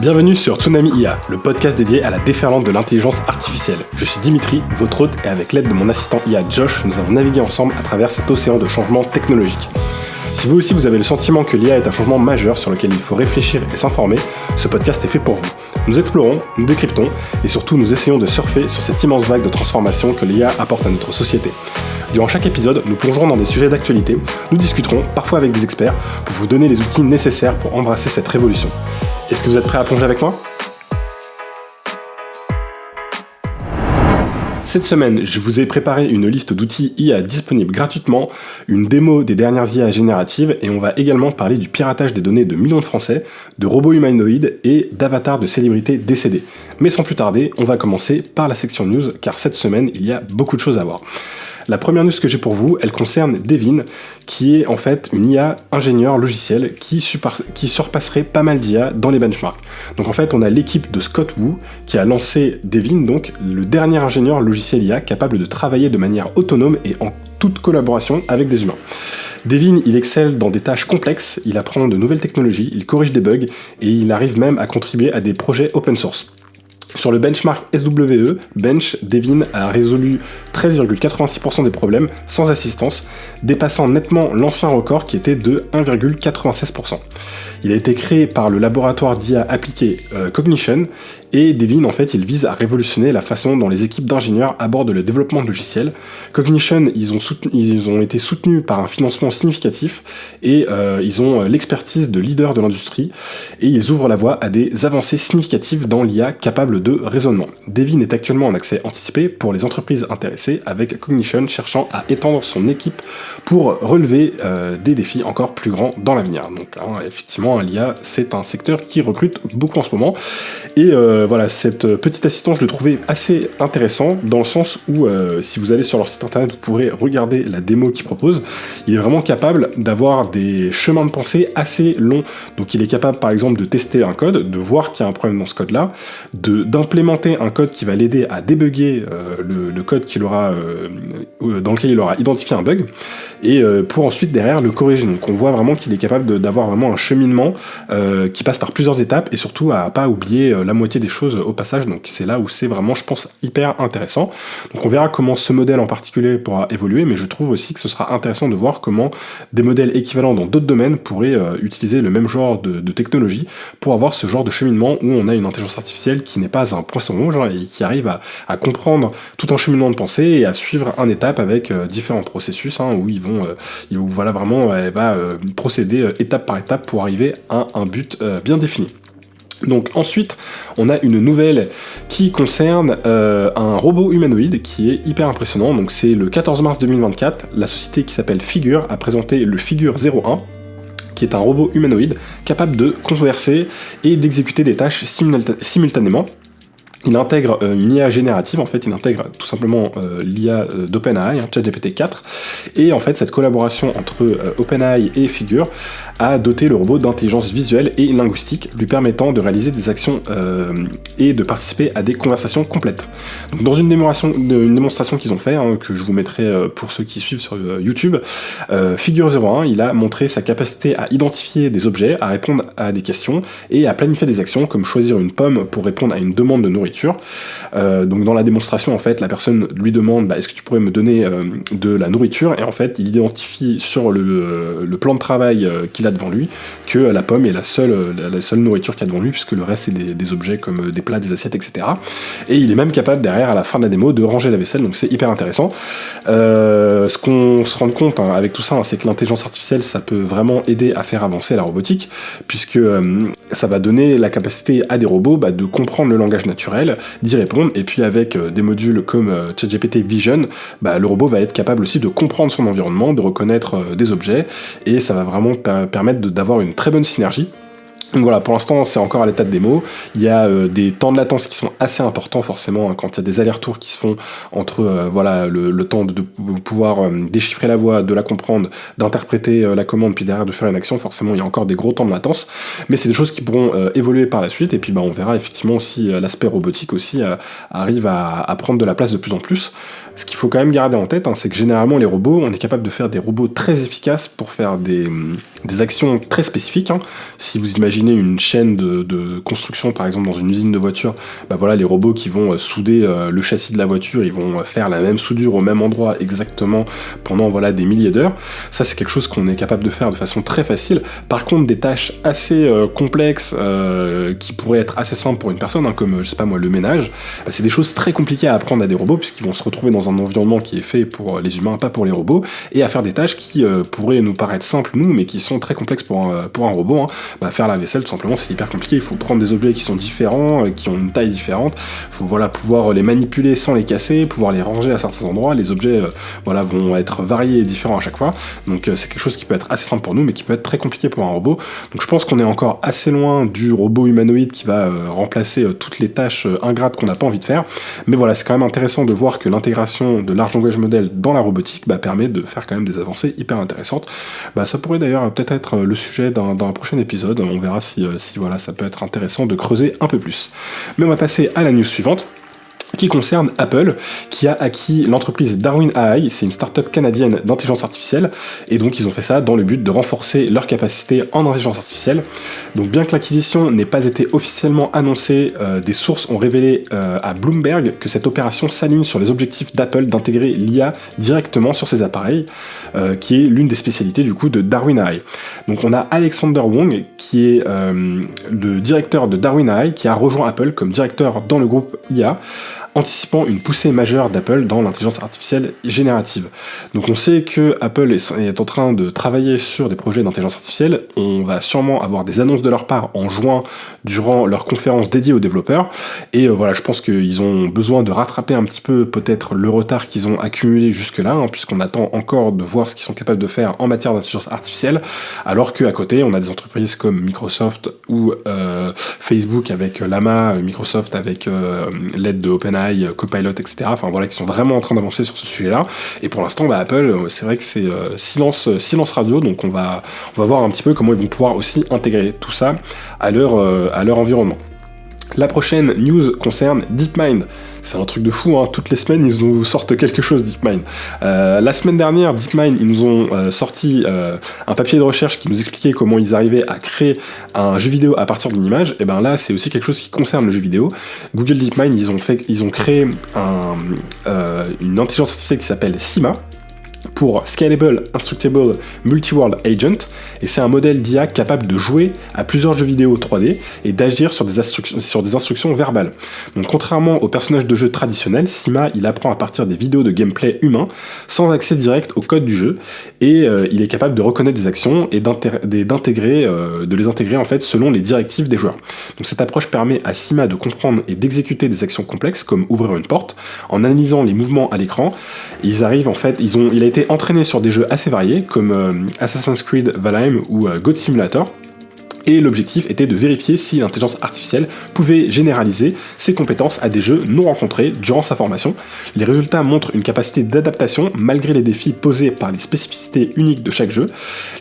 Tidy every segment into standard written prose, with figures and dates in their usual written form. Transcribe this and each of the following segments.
Bienvenue sur Tsunami IA, le podcast dédié à la déferlante de l'intelligence artificielle. Je suis Dimitri, votre hôte, et avec l'aide de mon assistant IA Josh, nous allons naviguer ensemble à travers cet océan de changements technologiques. Si vous aussi vous avez le sentiment que l'IA est un changement majeur sur lequel il faut réfléchir et s'informer, ce podcast est fait pour vous. Nous explorons, nous décryptons, et surtout nous essayons de surfer sur cette immense vague de transformation que l'IA apporte à notre société. Durant chaque épisode, nous plongerons dans des sujets d'actualité, nous discuterons, parfois avec des experts, pour vous donner les outils nécessaires pour embrasser cette révolution. Est-ce que vous êtes prêts à plonger avec moi ? Cette semaine, je vous ai préparé une liste d'outils IA disponibles gratuitement, une démo des dernières IA génératives, et on va également parler du piratage des données de millions de Français, de robots humanoïdes et d'avatars de célébrités décédées. Mais sans plus tarder, on va commencer par la section news, car cette semaine, il y a beaucoup de choses à voir. La première news que j'ai pour vous, elle concerne Devin, qui est en fait une IA ingénieur logiciel qui surpasserait pas mal d'IA dans les benchmarks. Donc en fait, on a l'équipe de Scott Wu qui a lancé Devin, donc le dernier ingénieur logiciel IA capable de travailler de manière autonome et en toute collaboration avec des humains. Devin, il excelle dans des tâches complexes, il apprend de nouvelles technologies, il corrige des bugs et il arrive même à contribuer à des projets open source. Sur le benchmark SWE, Devin a résolu 13,86% des problèmes sans assistance, dépassant nettement l'ancien record qui était de 1,96%. Il a été créé par le laboratoire d'IA appliqué Cognition, et Devin, en fait, il vise à révolutionner la façon dont les équipes d'ingénieurs abordent le développement de logiciels. Cognition, ils ont été soutenus par un financement significatif, et ils ont l'expertise de leaders de l'industrie, et ils ouvrent la voie à des avancées significatives dans l'IA capable de raisonnement. Devin est actuellement en accès anticipé pour les entreprises intéressées, avec Cognition cherchant à étendre son équipe pour relever des défis encore plus grands dans l'avenir. Donc effectivement, l'IA, c'est un secteur qui recrute beaucoup en ce moment, et voilà, cette petite assistante, je le trouvais assez intéressant, dans le sens où, si vous allez sur leur site internet, vous pourrez regarder la démo qu'ils proposent. Il est vraiment capable d'avoir des chemins de pensée assez longs. Donc il est capable, par exemple, de tester un code, de voir qu'il y a un problème dans ce code-là, d'implémenter un code qui va l'aider à débugger le code dans lequel il aura identifié un bug, et pour ensuite, derrière, le corriger. Donc on voit vraiment qu'il est capable d'avoir vraiment un cheminement qui passe par plusieurs étapes, et surtout à pas oublier la moitié des choses au passage. Donc c'est là où c'est vraiment, je pense, hyper intéressant. Donc on verra comment ce modèle en particulier pourra évoluer, mais je trouve aussi que ce sera intéressant de voir comment des modèles équivalents dans d'autres domaines pourraient utiliser le même genre de technologie pour avoir ce genre de cheminement où on a une intelligence artificielle qui n'est pas un poisson rouge et qui arrive à comprendre tout un cheminement de pensée et à suivre un étape avec différents processus où elle va procéder étape par étape pour arriver à un but bien défini. Donc ensuite, on a une nouvelle qui concerne un robot humanoïde qui est hyper impressionnant. Donc c'est le 14 mars 2024, la société qui s'appelle Figure a présenté le Figure 01, qui est un robot humanoïde capable de converser et d'exécuter des tâches simultanément. Il intègre une IA générative, en fait il intègre tout simplement l'IA d'OpenAI, ChatGPT 4, et en fait cette collaboration entre OpenAI et Figure a doté le robot d'intelligence visuelle et linguistique, lui permettant de réaliser des actions et de participer à des conversations complètes. Donc dans une démonstration qu'ils ont fait, que je vous mettrai pour ceux qui suivent sur YouTube, Figure 01, il a montré sa capacité à identifier des objets, à répondre à des questions et à planifier des actions comme choisir une pomme pour répondre à une demande de nourriture. Donc dans la démonstration, en fait, la personne lui demande est-ce que tu pourrais me donner de la nourriture, et en fait il identifie sur le plan de travail qu'il a devant lui que la pomme est la seule nourriture qu'il y a devant lui, puisque le reste c'est des objets comme des plats, des assiettes, etc. Et il est même capable derrière, à la fin de la démo, de ranger la vaisselle, donc c'est hyper intéressant. Ce qu'on se rend compte avec tout ça, c'est que l'intelligence artificielle, ça peut vraiment aider à faire avancer la robotique, puisque ça va donner la capacité à des robots de comprendre le langage naturel, d'y répondre, et puis avec des modules comme ChatGPT Vision, le robot va être capable aussi de comprendre son environnement, de reconnaître des objets, et ça va vraiment permettre d'avoir une très bonne synergie. Donc voilà, pour l'instant c'est encore à l'état de démo, il y a des temps de latence qui sont assez important forcément hein, quand il y a des allers-retours qui se font entre le temps de pouvoir déchiffrer la voix, de la comprendre, d'interpréter la commande, puis derrière de faire une action. Forcément, il y a encore des gros temps de latence, mais c'est des choses qui pourront évoluer par la suite. Et puis on verra effectivement aussi l'aspect robotique aussi arrive à prendre de la place de plus en plus. Ce qu'il faut quand même garder en tête, hein, c'est que généralement les robots, on est capable de faire des robots très efficaces pour faire des actions très spécifiques. Hein. Si vous imaginez une chaîne de construction, par exemple dans une usine de voiture, les robots qui vont souder le châssis de la voiture, ils vont faire la même soudure au même endroit exactement pendant des milliers d'heures. Ça, c'est quelque chose qu'on est capable de faire de façon très facile. Par contre, des tâches assez complexes qui pourraient être assez simples pour une personne, hein, comme je sais pas moi, le ménage, c'est des choses très compliquées à apprendre à des robots puisqu'ils vont se retrouver dans un environnement qui est fait pour les humains, pas pour les robots, et à faire des tâches qui pourraient nous paraître simples nous, mais qui sont très complexes pour un robot. Hein. Faire la vaisselle, tout simplement, c'est hyper compliqué. Il faut prendre des objets qui sont différents, qui ont une taille différente. Il faut pouvoir les manipuler sans les casser, pouvoir les ranger à certains endroits. Les objets vont être variés et différents à chaque fois. Donc c'est quelque chose qui peut être assez simple pour nous, mais qui peut être très compliqué pour un robot. Donc je pense qu'on est encore assez loin du robot humanoïde qui va remplacer toutes les tâches ingrates qu'on n'a pas envie de faire. Mais c'est quand même intéressant de voir que l'intégration de large language model dans la robotique permet de faire quand même des avancées hyper intéressantes. Ça pourrait d'ailleurs peut-être être le sujet d'un prochain épisode. On verra si ça peut être intéressant de creuser un peu plus. Mais on va passer à la news suivante, qui concerne Apple, qui a acquis l'entreprise Darwin AI. C'est une start-up canadienne d'intelligence artificielle, et donc ils ont fait ça dans le but de renforcer leur capacité en intelligence artificielle. Donc bien que l'acquisition n'ait pas été officiellement annoncée, des sources ont révélé à Bloomberg que cette opération s'aligne sur les objectifs d'Apple d'intégrer l'IA directement sur ses appareils, qui est l'une des spécialités du coup de Darwin AI. Donc on a Alexander Wong, qui est le directeur de Darwin AI, qui a rejoint Apple comme directeur dans le groupe IA, anticipant une poussée majeure d'Apple dans l'intelligence artificielle générative. Donc on sait que Apple est en train de travailler sur des projets d'intelligence artificielle. On va sûrement avoir des annonces de leur part en juin durant leur conférence dédiée aux développeurs. Et je pense qu'ils ont besoin de rattraper un petit peu peut-être le retard qu'ils ont accumulé jusque-là, hein, puisqu'on attend encore de voir ce qu'ils sont capables de faire en matière d'intelligence artificielle, alors qu'à côté, on a des entreprises comme Microsoft ou Facebook avec Llama, Microsoft avec l'aide de OpenAI, Copilot, etc. Qui sont vraiment en train d'avancer sur ce sujet-là. Et pour l'instant, Apple, c'est vrai que c'est silence radio, donc on va voir un petit peu comment ils vont pouvoir aussi intégrer tout ça à leur environnement. La prochaine news concerne DeepMind. C'est un truc de fou, hein. Toutes les semaines ils nous sortent quelque chose DeepMind. La semaine dernière, DeepMind, ils nous ont sorti un papier de recherche qui nous expliquait comment ils arrivaient à créer un jeu vidéo à partir d'une image. Et là, c'est aussi quelque chose qui concerne le jeu vidéo. Google DeepMind, ils ont créé une intelligence artificielle qui s'appelle SIMA, pour Scalable Instructable Multi-World Agent, et c'est un modèle d'IA capable de jouer à plusieurs jeux vidéo 3D et d'agir sur des instructions verbales. Donc contrairement aux personnages de jeu traditionnels, Sima, il apprend à partir des vidéos de gameplay humain, sans accès direct au code du jeu, et il est capable de reconnaître des actions et de les intégrer en fait selon les directives des joueurs. Donc cette approche permet à Sima de comprendre et d'exécuter des actions complexes comme ouvrir une porte, en analysant les mouvements à l'écran. Il a été entraîné sur des jeux assez variés comme Assassin's Creed Valheim ou Goat Simulator. Et l'objectif était de vérifier si l'intelligence artificielle pouvait généraliser ses compétences à des jeux non rencontrés durant sa formation. Les résultats montrent une capacité d'adaptation malgré les défis posés par les spécificités uniques de chaque jeu.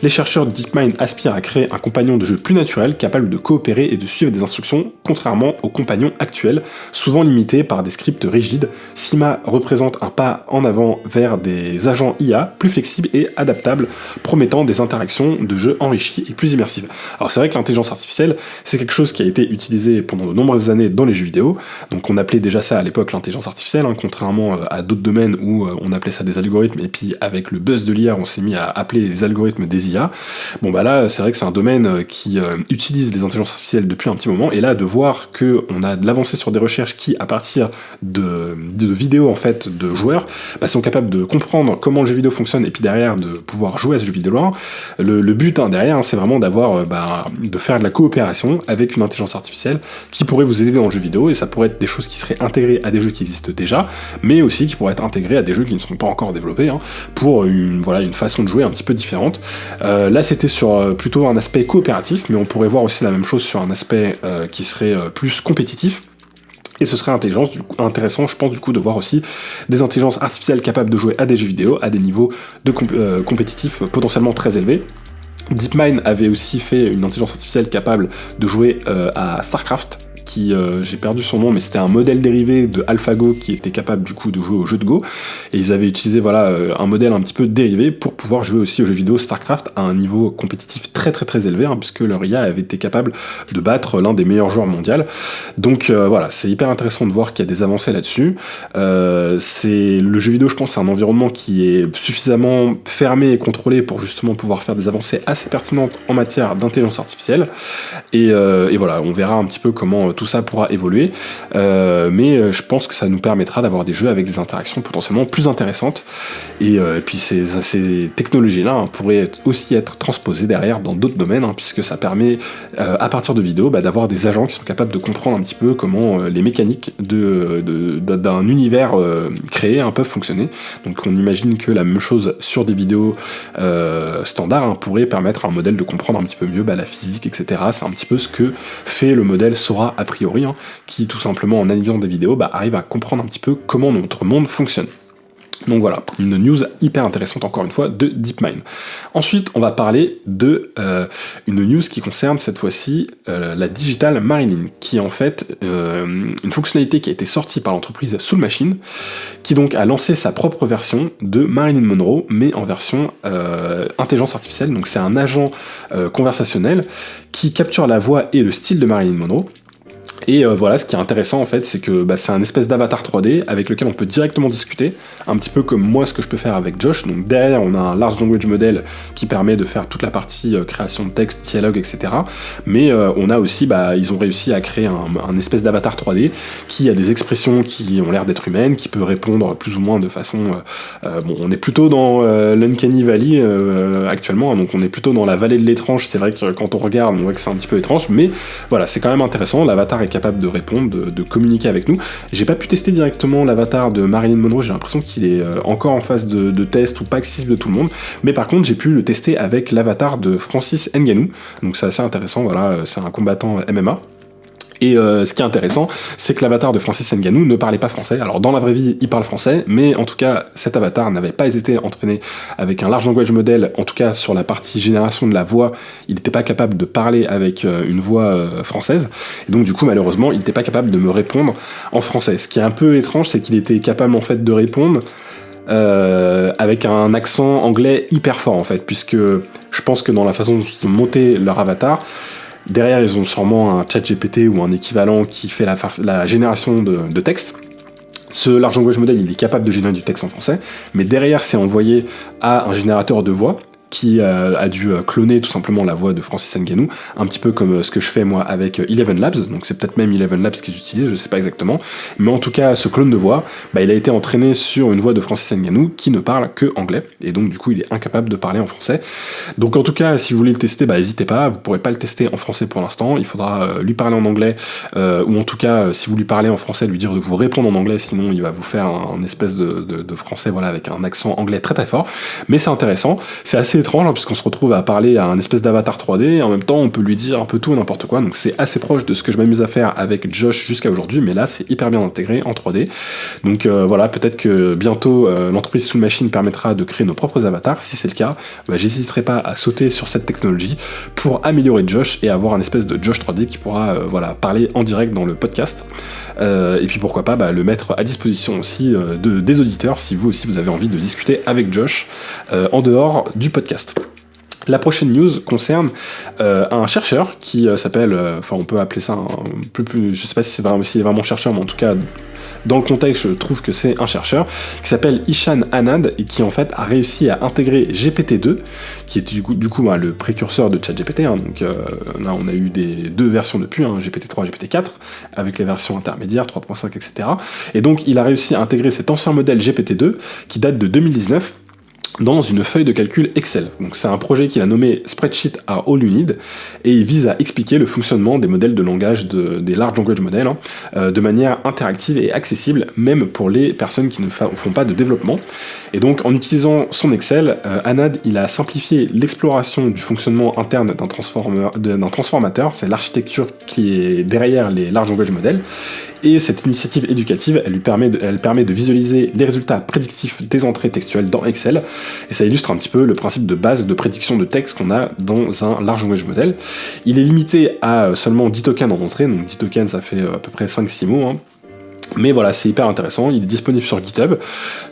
Les chercheurs de DeepMind aspirent à créer un compagnon de jeu plus naturel, capable de coopérer et de suivre des instructions, contrairement aux compagnons actuels, souvent limités par des scripts rigides. Sima représente un pas en avant vers des agents IA plus flexibles et adaptables, promettant des interactions de jeu enrichies et plus immersives. Alors c'est vrai que l'intelligence artificielle, c'est quelque chose qui a été utilisé pendant de nombreuses années dans les jeux vidéo, donc on appelait déjà ça à l'époque l'intelligence artificielle, hein, contrairement à d'autres domaines où on appelait ça des algorithmes, et puis avec le buzz de l'IA, on s'est mis à appeler les algorithmes des IA. Bon là, c'est vrai que c'est un domaine qui utilise les intelligences artificielles depuis un petit moment, et là, de voir qu'on a de l'avancée sur des recherches qui, à partir de vidéos en fait de joueurs, sont capables de comprendre comment le jeu vidéo fonctionne, et puis derrière de pouvoir jouer à ce jeu vidéo-là. Le but derrière, c'est vraiment de faire de la coopération avec une intelligence artificielle qui pourrait vous aider dans le jeu vidéo, et ça pourrait être des choses qui seraient intégrées à des jeux qui existent déjà, mais aussi qui pourraient être intégrées à des jeux qui ne sont pas encore développés, hein, pour une façon de jouer un petit peu différente. Là, c'était sur plutôt un aspect coopératif, mais on pourrait voir aussi la même chose sur un aspect qui serait plus compétitif. Et ce serait intéressant, je pense, du coup, de voir aussi des intelligences artificielles capables de jouer à des jeux vidéo à des niveaux de compétitifs potentiellement très élevés. DeepMind avait aussi fait une intelligence artificielle capable de jouer à StarCraft, j'ai perdu son nom, mais c'était un modèle dérivé de AlphaGo qui était capable du coup de jouer au jeu de Go, et ils avaient utilisé un modèle un petit peu dérivé pour pouvoir jouer aussi aux jeux vidéo StarCraft à un niveau compétitif très très très élevé, puisque leur IA avait été capable de battre l'un des meilleurs joueurs mondiaux. Donc c'est hyper intéressant de voir qu'il y a des avancées là-dessus. Le jeu vidéo, je pense, c'est un environnement qui est suffisamment fermé et contrôlé pour justement pouvoir faire des avancées assez pertinentes en matière d'intelligence artificielle, et voilà, on verra un petit peu comment tout ça pourra évoluer, mais je pense que ça nous permettra d'avoir des jeux avec des interactions potentiellement plus intéressantes, et puis ces technologies-là pourraient aussi être transposées derrière dans d'autres domaines, puisque ça permet, à partir de vidéos, d'avoir des agents qui sont capables de comprendre un petit peu comment les mécaniques d'un univers créé peuvent fonctionner. Donc on imagine que la même chose sur des vidéos standards pourrait permettre à un modèle de comprendre un petit peu mieux la physique, etc. C'est un petit peu ce que fait le modèle Sora a priori, qui tout simplement en analysant des vidéos arrive à comprendre un petit peu comment notre monde fonctionne. Donc voilà, une news hyper intéressante encore une fois de DeepMind. Ensuite, on va parler de une news qui concerne cette fois-ci la Digital Marilyn, qui est en fait une fonctionnalité qui a été sortie par l'entreprise Soul Machine, qui donc a lancé sa propre version de Marilyn Monroe, mais en version intelligence artificielle. Donc c'est un agent conversationnel qui capture la voix et le style de Marilyn Monroe. Et ce qui est intéressant en fait, c'est que c'est un espèce d'avatar 3D avec lequel on peut directement discuter, un petit peu comme moi ce que je peux faire avec Josh. Donc derrière on a un large language model qui permet de faire toute la partie création de texte, dialogue, etc. Mais on a aussi, ils ont réussi à créer un espèce d'avatar 3D qui a des expressions qui ont l'air d'être humaines, qui peut répondre plus ou moins de façon... on est plutôt dans l'Uncanny Valley actuellement, donc on est plutôt dans la vallée de l'étrange. C'est vrai que quand on regarde, on voit que c'est un petit peu étrange, mais voilà, c'est quand même intéressant. L'avatar est capable de répondre, de communiquer avec nous. J'ai pas pu tester directement l'avatar de Marilyn Monroe, j'ai l'impression qu'il est encore en phase de test ou pas accessible de tout le monde, mais par contre j'ai pu le tester avec l'avatar de Francis Ngannou, donc c'est assez intéressant, c'est un combattant MMA. Et ce qui est intéressant, c'est que l'avatar de Francis Ngannou ne parlait pas français. Alors dans la vraie vie, il parle français, mais en tout cas, cet avatar n'avait pas été entraîné avec un large language model, en tout cas sur la partie génération de la voix, il n'était pas capable de parler avec une voix française, et donc du coup, malheureusement, il n'était pas capable de me répondre en français. Ce qui est un peu étrange, c'est qu'il était capable en fait de répondre avec un accent anglais hyper fort en fait, puisque je pense que dans la façon dont ils ont monté leur avatar, derrière, ils ont sûrement un ChatGPT ou un équivalent qui fait la génération de texte. Ce large language model, il est capable de générer du texte en français, mais derrière, c'est envoyé à un générateur de voix qui a dû cloner tout simplement la voix de Francis Ngannou, un petit peu comme ce que je fais moi avec Eleven Labs, donc c'est peut-être même Eleven Labs qu'ils utilisent, je sais pas exactement, mais en tout cas ce clone de voix, il a été entraîné sur une voix de Francis Ngannou qui ne parle que anglais, et donc du coup il est incapable de parler en français. Donc en tout cas, si vous voulez le tester, n'hésitez pas, vous pourrez pas le tester en français pour l'instant, il faudra lui parler en anglais, ou en tout cas si vous lui parlez en français, lui dire de vous répondre en anglais, sinon il va vous faire un espèce de français avec un accent anglais très très fort, mais c'est intéressant, c'est assez étrange puisqu'on se retrouve à parler à un espèce d'avatar 3D et en même temps on peut lui dire un peu tout et n'importe quoi, donc c'est assez proche de ce que je m'amuse à faire avec Josh jusqu'à aujourd'hui, mais là c'est hyper bien intégré en 3D, donc peut-être que bientôt l'entreprise Soul Machine permettra de créer nos propres avatars. Si c'est le cas, j'hésiterai pas à sauter sur cette technologie pour améliorer Josh et avoir un espèce de Josh 3D qui pourra parler en direct dans le podcast, et puis pourquoi pas le mettre à disposition aussi des auditeurs si vous aussi vous avez envie de discuter avec Josh en dehors du podcast. La prochaine news concerne un chercheur qui s'appelle, on peut appeler ça un peu plus, je sais pas si s'il est vraiment chercheur, mais en tout cas dans le contexte, je trouve que c'est un chercheur qui s'appelle Ishan Anand et qui en fait a réussi à intégrer GPT-2, qui est du coup le précurseur de ChatGPT. Donc là, on a eu deux versions depuis, GPT-3, GPT-4, avec les versions intermédiaires, 3.5, etc. Et donc, il a réussi à intégrer cet ancien modèle GPT-2 qui date de 2019. Dans une feuille de calcul Excel. Donc c'est un projet qu'il a nommé Spreadsheet are all you need, et il vise à expliquer le fonctionnement des modèles de langage des large language models de manière interactive et accessible, même pour les personnes qui ne font pas de développement. Et donc en utilisant son Excel, Anand il a simplifié l'exploration du fonctionnement interne d'un transformateur, c'est l'architecture qui est derrière les large language models. Et cette initiative éducative, elle permet de visualiser les résultats prédictifs des entrées textuelles dans Excel, et ça illustre un petit peu le principe de base de prédiction de texte qu'on a dans un large language model. Il est limité à seulement 10 tokens en entrée, donc 10 tokens ça fait à peu près 5-6 mots, hein. Mais voilà, c'est hyper intéressant, il est disponible sur GitHub.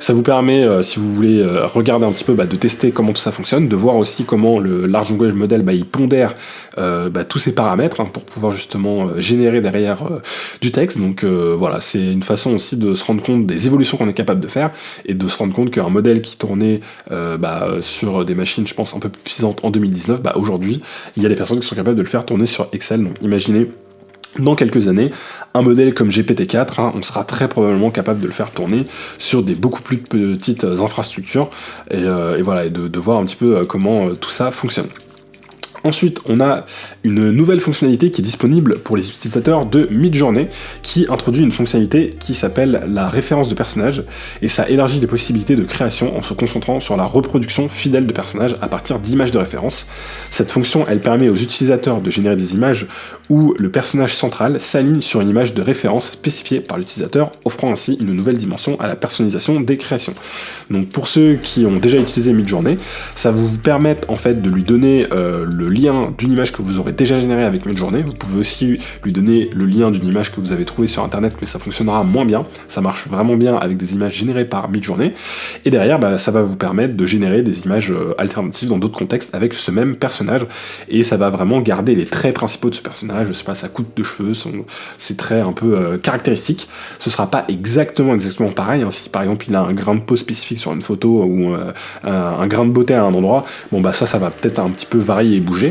Ça vous permet, si vous voulez regarder un petit peu, de tester comment tout ça fonctionne, de voir aussi comment le large language model il pondère tous ces paramètres, hein, pour pouvoir justement générer derrière du texte. Donc voilà, c'est une façon aussi de se rendre compte des évolutions qu'on est capable de faire et de se rendre compte qu'un modèle qui tournait sur des machines, je pense, un peu plus puissantes en 2019, aujourd'hui, il y a des personnes qui sont capables de le faire tourner sur Excel. Donc imaginez, dans quelques années, un modèle comme GPT-4, hein, on sera très probablement capable de le faire tourner sur des beaucoup plus petites infrastructures, et voilà, et de voir un petit peu comment tout ça fonctionne. Ensuite, on a une nouvelle fonctionnalité qui est disponible pour les utilisateurs de Midjourney, qui introduit une fonctionnalité qui s'appelle la référence de personnages, et ça élargit les possibilités de création en se concentrant sur la reproduction fidèle de personnages à partir d'images de référence. Cette fonction, elle permet aux utilisateurs de générer des images où le personnage central s'aligne sur une image de référence spécifiée par l'utilisateur, offrant ainsi une nouvelle dimension à la personnalisation des créations. Donc pour ceux qui ont déjà utilisé Midjourney, ça va vous permettre en fait de lui donner le lien d'une image que vous aurez déjà générée avec Midjourney. Vous pouvez aussi lui donner le lien d'une image que vous avez trouvée sur internet, mais ça fonctionnera moins bien. Ça marche vraiment bien avec des images générées par Midjourney. Et derrière, ça va vous permettre de générer des images alternatives dans d'autres contextes avec ce même personnage. Et ça va vraiment garder les traits principaux de ce personnage, je sais pas, sa coupe de cheveux, ses traits un peu caractéristiques. Ce sera pas exactement pareil, hein. Si par exemple il a un grain de peau spécifique sur une photo ou un grain de beauté à un endroit, ça va peut-être un petit peu varier et bouger.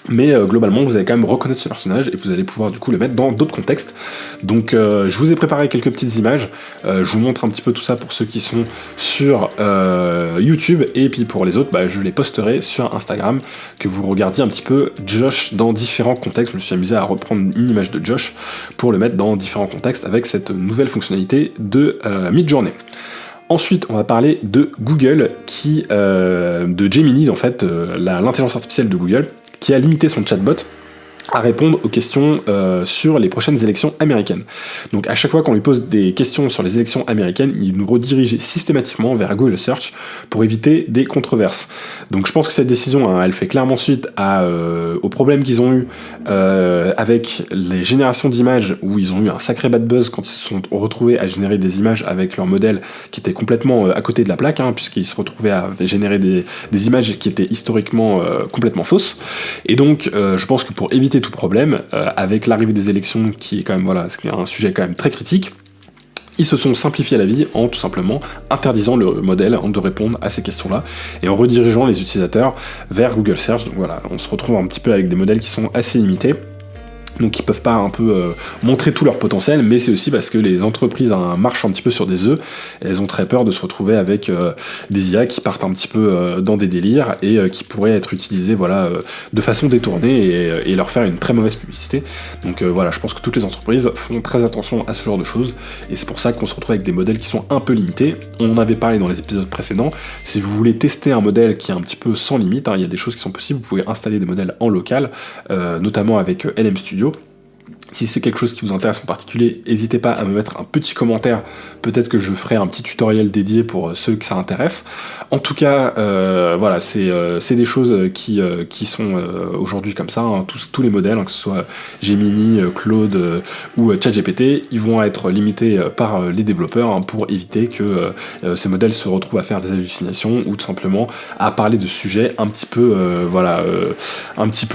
Mais globalement, vous allez quand même reconnaître ce personnage et vous allez pouvoir du coup le mettre dans d'autres contextes. Donc je vous ai préparé quelques petites images, je vous montre un petit peu tout ça pour ceux qui sont sur YouTube, et puis pour les autres, je les posterai sur Instagram, que vous regardiez un petit peu Josh dans différents contextes. Je me suis amusé à reprendre une image de Josh pour le mettre dans différents contextes avec cette nouvelle fonctionnalité de Midjourney. Ensuite, on va parler de Google, de Gemini, en fait, l'intelligence artificielle de Google, qui a limité son chatbot à répondre aux questions sur les prochaines élections américaines. Donc à chaque fois qu'on lui pose des questions sur les élections américaines, il nous redirige systématiquement vers Google Search pour éviter des controverses. Donc je pense que cette décision, hein, elle fait clairement suite aux problèmes qu'ils ont eu avec les générations d'images, où ils ont eu un sacré bad buzz quand ils se sont retrouvés à générer des images avec leur modèle qui était complètement à côté de la plaque, hein, puisqu'ils se retrouvaient à générer des images qui étaient historiquement complètement fausses. Et donc je pense que pour éviter tout problème, avec l'arrivée des élections, qui est quand même un sujet quand même très critique, ils se sont simplifiés la vie en tout simplement interdisant le modèle de répondre à ces questions-là et en redirigeant les utilisateurs vers Google Search. Donc voilà, on se retrouve un petit peu avec des modèles qui sont assez limités, donc ils peuvent pas un peu montrer tout leur potentiel, mais c'est aussi parce que les entreprises marchent un petit peu sur des œufs, et elles ont très peur de se retrouver avec des IA qui partent un petit peu dans des délires et qui pourraient être utilisées de façon détournée et leur faire une très mauvaise publicité. Donc je pense que toutes les entreprises font très attention à ce genre de choses, et c'est pour ça qu'on se retrouve avec des modèles qui sont un peu limités. On en avait parlé dans les épisodes précédents. Si vous voulez tester un modèle qui est un petit peu sans limite, hein, il y a des choses qui sont possibles. Vous pouvez installer des modèles en local, notamment avec NM Studio. Si c'est quelque chose qui vous intéresse en particulier, n'hésitez pas à me mettre un petit commentaire, peut-être que je ferai un petit tutoriel dédié pour ceux que ça intéresse. En tout cas, c'est des choses qui sont aujourd'hui comme ça, hein. Tous les modèles, hein, que ce soit Gemini, Claude ou ChatGPT, ils vont être limités par les développeurs, hein, pour éviter que ces modèles se retrouvent à faire des hallucinations ou tout simplement à parler de sujets un petit peu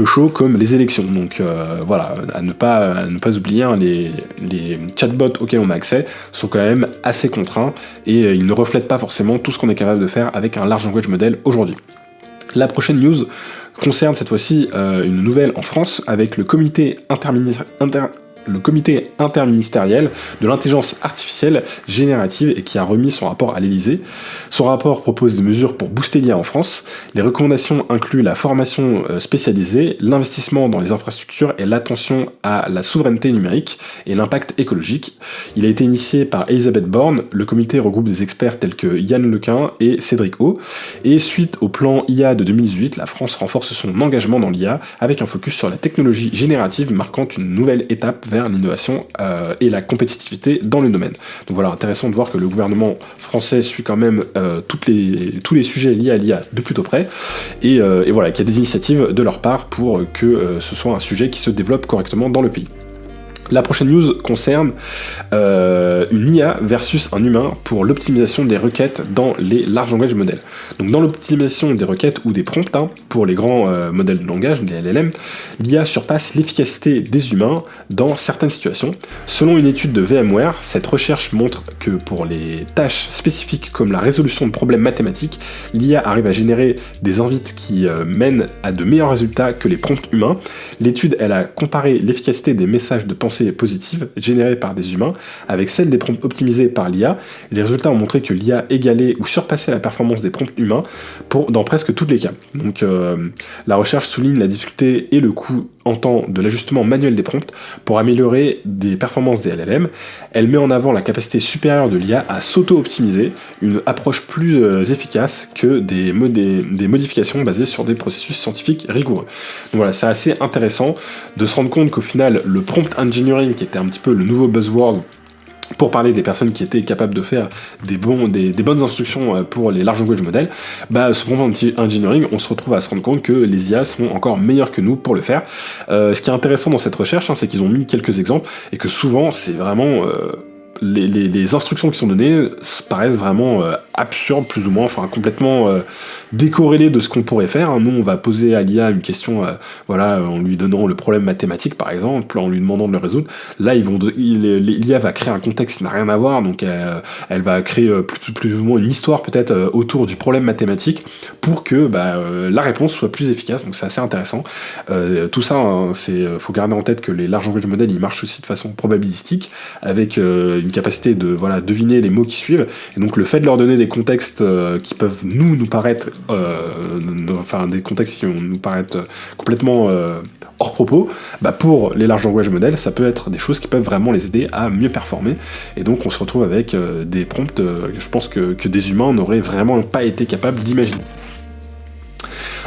chauds comme les élections. Donc à ne pas oublier, hein, les chatbots auxquels on a accès sont quand même assez contraints et ils ne reflètent pas forcément tout ce qu'on est capable de faire avec un large language model aujourd'hui. La prochaine news concerne cette fois-ci une nouvelle en France avec le comité interministériel de l'intelligence artificielle générative, et qui a remis son rapport à l'Elysée. Son rapport propose des mesures pour booster l'IA en France. Les recommandations incluent la formation spécialisée, l'investissement dans les infrastructures et l'attention à la souveraineté numérique et l'impact écologique. Il a été initié par Elisabeth Borne. Le comité regroupe des experts tels que Yann Lequin et Cédric O. Et suite au plan IA de 2018, la France renforce son engagement dans l'IA avec un focus sur la technologie générative, marquant une nouvelle étape vers vers l'innovation et la compétitivité dans le domaine. Donc voilà, intéressant de voir que le gouvernement français suit quand même tous les sujets liés à l'IA de plutôt près, et voilà, qu'il y a des initiatives de leur part pour que ce soit un sujet qui se développe correctement dans le pays. La prochaine news concerne une IA versus un humain pour l'optimisation des requêtes dans les large language models. Donc dans l'optimisation des requêtes ou des prompts, pour les grands modèles de langage, les LLM, l'IA surpasse l'efficacité des humains dans certaines situations. Selon une étude de VMware, cette recherche montre que pour les tâches spécifiques comme la résolution de problèmes mathématiques, l'IA arrive à générer des invites qui mènent à de meilleurs résultats que les prompts humains. L'étude, elle a comparé l'efficacité des messages de pensée positives générées par des humains avec celle des prompts optimisés par l'IA. Les résultats ont montré que l'IA égalait ou surpassait la performance des prompts humains dans presque tous les cas. Donc la recherche souligne la difficulté et le coût en temps de l'ajustement manuel des prompts pour améliorer des performances des LLM. Elle met en avant la capacité supérieure de l'IA à s'auto-optimiser, une approche plus efficace que des modifications basées sur des processus scientifiques rigoureux. Donc voilà, c'est assez intéressant de se rendre compte qu'au final, le prompt engineering, qui était un petit peu le nouveau buzzword pour parler des personnes qui étaient capables de faire des bonnes instructions pour les large language models, ce prompt engineering, on se retrouve à se rendre compte que les IA sont encore meilleurs que nous pour le faire. Ce qui est intéressant dans cette recherche, c'est qu'ils ont mis quelques exemples, et que souvent, c'est vraiment... Les instructions qui sont données paraissent vraiment absurdes, plus ou moins, enfin complètement décorrélées de ce qu'on pourrait faire. Nous, on va poser à l'IA une question, en lui donnant le problème mathématique, par exemple, en lui demandant de le résoudre. Là, l'IA va créer un contexte qui n'a rien à voir, donc elle va créer plus ou moins une histoire peut-être autour du problème mathématique pour que la réponse soit plus efficace. Donc c'est assez intéressant. Tout ça, faut garder en tête que les large language models, ils marchent aussi de façon probabilistique, avec une capacité de deviner les mots qui suivent, et donc le fait de leur donner des contextes qui peuvent nous paraître des contextes qui nous paraissent complètement hors propos, pour les large language models, ça peut être des choses qui peuvent vraiment les aider à mieux performer, et donc on se retrouve avec des prompts je pense que des humains n'auraient vraiment pas été capables d'imaginer.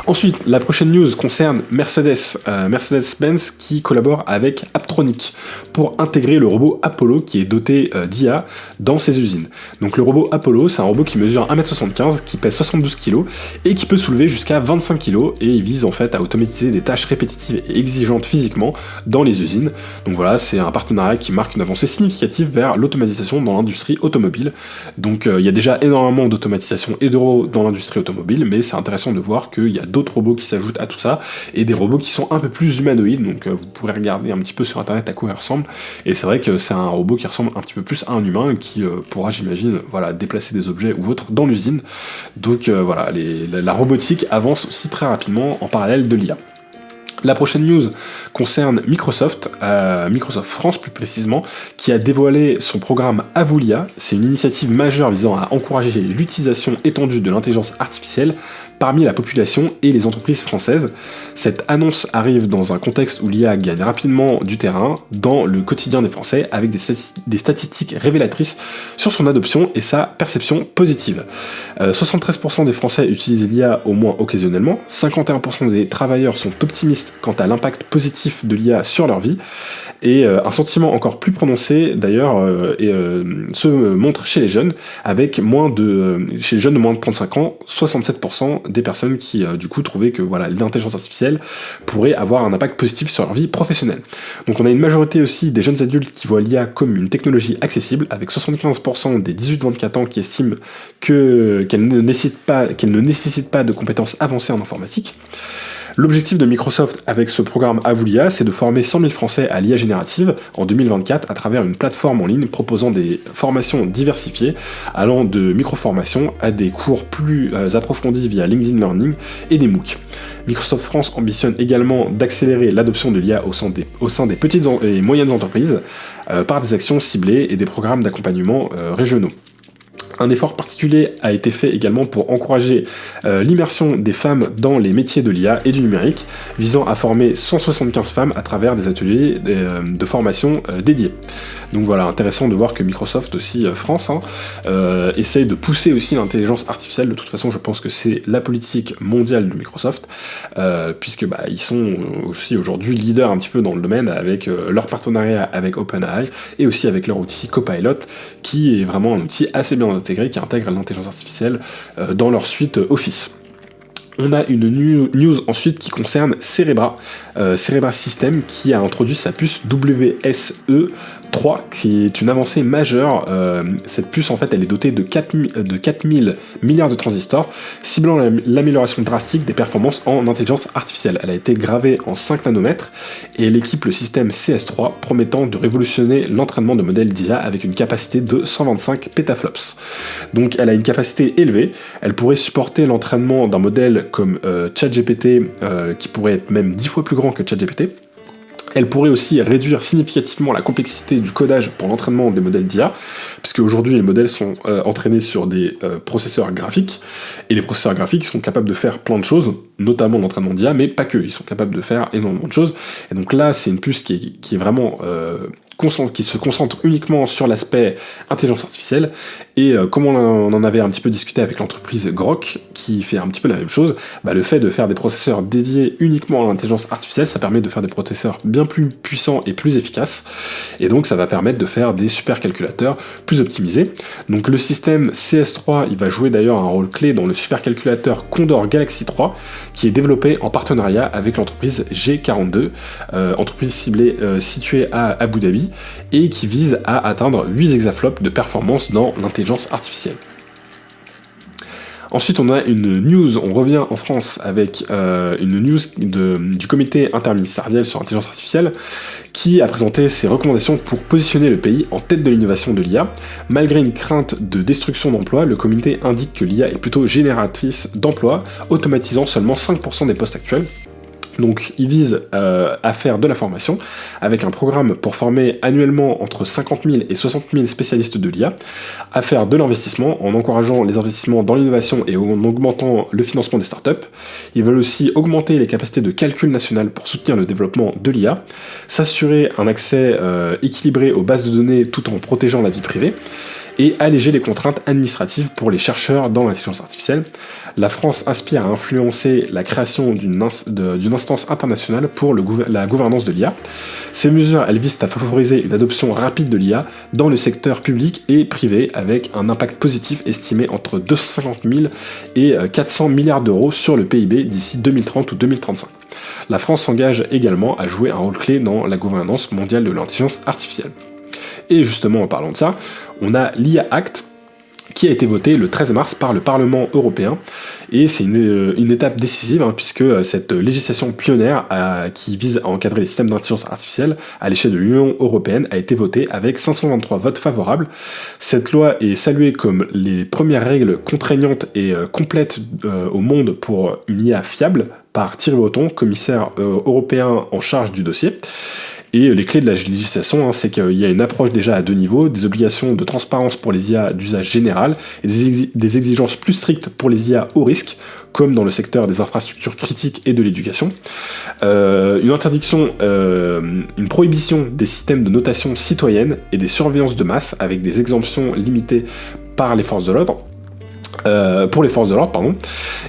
Ensuite, la prochaine news concerne Mercedes-Benz qui collabore avec Apptronik pour intégrer le robot Apollo qui est doté d'IA dans ses usines. Donc le robot Apollo, c'est un robot qui mesure 1m75, qui pèse 72 kg et qui peut soulever jusqu'à 25 kg, et il vise en fait à automatiser des tâches répétitives et exigeantes physiquement dans les usines. Donc voilà, c'est un partenariat qui marque une avancée significative vers l'automatisation dans l'industrie automobile. Donc il y a déjà énormément d'automatisation et de robots dans l'industrie automobile, mais c'est intéressant de voir qu'il y a d'autres robots qui s'ajoutent à tout ça, et des robots qui sont un peu plus humanoïdes, donc vous pourrez regarder un petit peu sur internet à quoi il ressemble, et c'est vrai que c'est un robot qui ressemble un petit peu plus à un humain, qui pourra, j'imagine, déplacer des objets ou autres dans l'usine. Donc la robotique avance aussi très rapidement en parallèle de l'IA. La prochaine news concerne Microsoft France plus précisément, qui a dévoilé son programme Avulia. C'est une initiative majeure visant à encourager l'utilisation étendue de l'intelligence artificielle parmi la population et les entreprises françaises. Cette annonce arrive dans un contexte où l'IA gagne rapidement du terrain dans le quotidien des Français, avec des statistiques révélatrices sur son adoption et sa perception positive. 73% des Français utilisent l'IA au moins occasionnellement, 51% des travailleurs sont optimistes quant à l'impact positif de l'IA sur leur vie, et un sentiment encore plus prononcé d'ailleurs se montre chez les jeunes, avec chez les jeunes de moins de 35 ans, 67% des personnes qui du coup trouvaient que l'intelligence artificielle pourrait avoir un impact positif sur leur vie professionnelle. Donc on a une majorité aussi des jeunes adultes qui voient l'IA comme une technologie accessible, avec 75% des 18-24 ans qui estiment qu'elle ne nécessite pas de compétences avancées en informatique. L'objectif de Microsoft avec ce programme Avulia, c'est de former 100 000 Français à l'IA générative en 2024 à travers une plateforme en ligne proposant des formations diversifiées, allant de micro-formations à des cours plus approfondis via LinkedIn Learning et des MOOC. Microsoft France ambitionne également d'accélérer l'adoption de l'IA au sein des petites et moyennes entreprises par des actions ciblées et des programmes d'accompagnement régionaux. Un effort particulier a été fait également pour encourager l'immersion des femmes dans les métiers de l'IA et du numérique, visant à former 175 femmes à travers des ateliers de formation dédiés. Donc voilà, intéressant de voir que Microsoft aussi, France, essaye de pousser aussi l'intelligence artificielle. De toute façon, je pense que c'est la politique mondiale de Microsoft, puisque ils sont aussi aujourd'hui leaders un petit peu dans le domaine avec leur partenariat avec OpenAI et aussi avec leur outil Copilot, qui est vraiment un outil assez bien intégré, qui intègre l'intelligence artificielle dans leur suite Office. On a une news ensuite qui concerne Cerebras, Cerebras Systems, qui a introduit sa puce WSE3, qui est une avancée majeure. Cette puce, en fait, elle est dotée de 4000 milliards de transistors, ciblant l'amélioration drastique des performances en intelligence artificielle. Elle a été gravée en 5 nanomètres et elle équipe le système CS3, promettant de révolutionner l'entraînement de modèles d'IA avec une capacité de 125 pétaflops. Donc elle a une capacité élevée, elle pourrait supporter l'entraînement d'un modèle comme ChatGPT, qui pourrait être même 10 fois plus grand que ChatGPT. Elle pourrait aussi réduire significativement la complexité du codage pour l'entraînement des modèles d'IA, puisque aujourd'hui les modèles sont entraînés sur des processeurs graphiques, et les processeurs graphiques sont capables de faire plein de choses, notamment l'entraînement d'IA, mais pas que, ils sont capables de faire énormément de choses. Et donc là, c'est une puce qui est vraiment qui se concentre uniquement sur l'aspect intelligence artificielle, et comme on en avait un petit peu discuté avec l'entreprise Grok, qui fait un petit peu la même chose, le fait de faire des processeurs dédiés uniquement à l'intelligence artificielle, ça permet de faire des processeurs bien plus puissants et plus efficaces, et donc ça va permettre de faire des supercalculateurs plus optimisés. Donc le système CS3, il va jouer d'ailleurs un rôle clé dans le supercalculateur Condor Galaxy 3, qui est développé en partenariat avec l'entreprise G42, entreprise ciblée située à Abu Dhabi, et qui vise à atteindre 8 exaflops de performance dans l'intelligence artificielle. Ensuite, on a une news, on revient en France avec une news du comité interministériel sur l'intelligence artificielle, qui a présenté ses recommandations pour positionner le pays en tête de l'innovation de l'IA. Malgré une crainte de destruction d'emplois, le comité indique que l'IA est plutôt génératrice d'emplois, automatisant seulement 5% des postes actuels. Donc il vise à faire de la formation avec un programme pour former annuellement entre 50 000 et 60 000 spécialistes de l'IA, à faire de l'investissement en encourageant les investissements dans l'innovation et en augmentant le financement des startups. Ils veulent aussi augmenter les capacités de calcul national pour soutenir le développement de l'IA, s'assurer un accès équilibré aux bases de données tout en protégeant la vie privée, et alléger les contraintes administratives pour les chercheurs dans l'intelligence artificielle. La France aspire à influencer la création d'une instance internationale pour la gouvernance de l'IA. Ces mesures, elles visent à favoriser une adoption rapide de l'IA dans le secteur public et privé, avec un impact positif estimé entre 250 000 et 400 milliards d'euros sur le PIB d'ici 2030 ou 2035. La France s'engage également à jouer un rôle clé dans la gouvernance mondiale de l'intelligence artificielle. Et justement, en parlant de ça, on a l'IA Act, qui a été voté le 13 mars par le Parlement européen, et c'est une étape décisive, puisque cette législation pionnière qui vise à encadrer les systèmes d'intelligence artificielle à l'échelle de l'Union européenne a été votée avec 523 votes favorables. Cette loi est saluée comme les premières règles contraignantes et complètes au monde pour une IA fiable par Thierry Breton, commissaire européen en charge du dossier. Et les clés de la législation, c'est qu'il y a une approche déjà à deux niveaux, des obligations de transparence pour les IA d'usage général et des exigences plus strictes pour les IA haut risque, comme dans le secteur des infrastructures critiques et de l'éducation. Une interdiction, une prohibition des systèmes de notation citoyenne et des surveillances de masse avec des exemptions limitées par les forces de l'ordre. Pour les forces de l'ordre,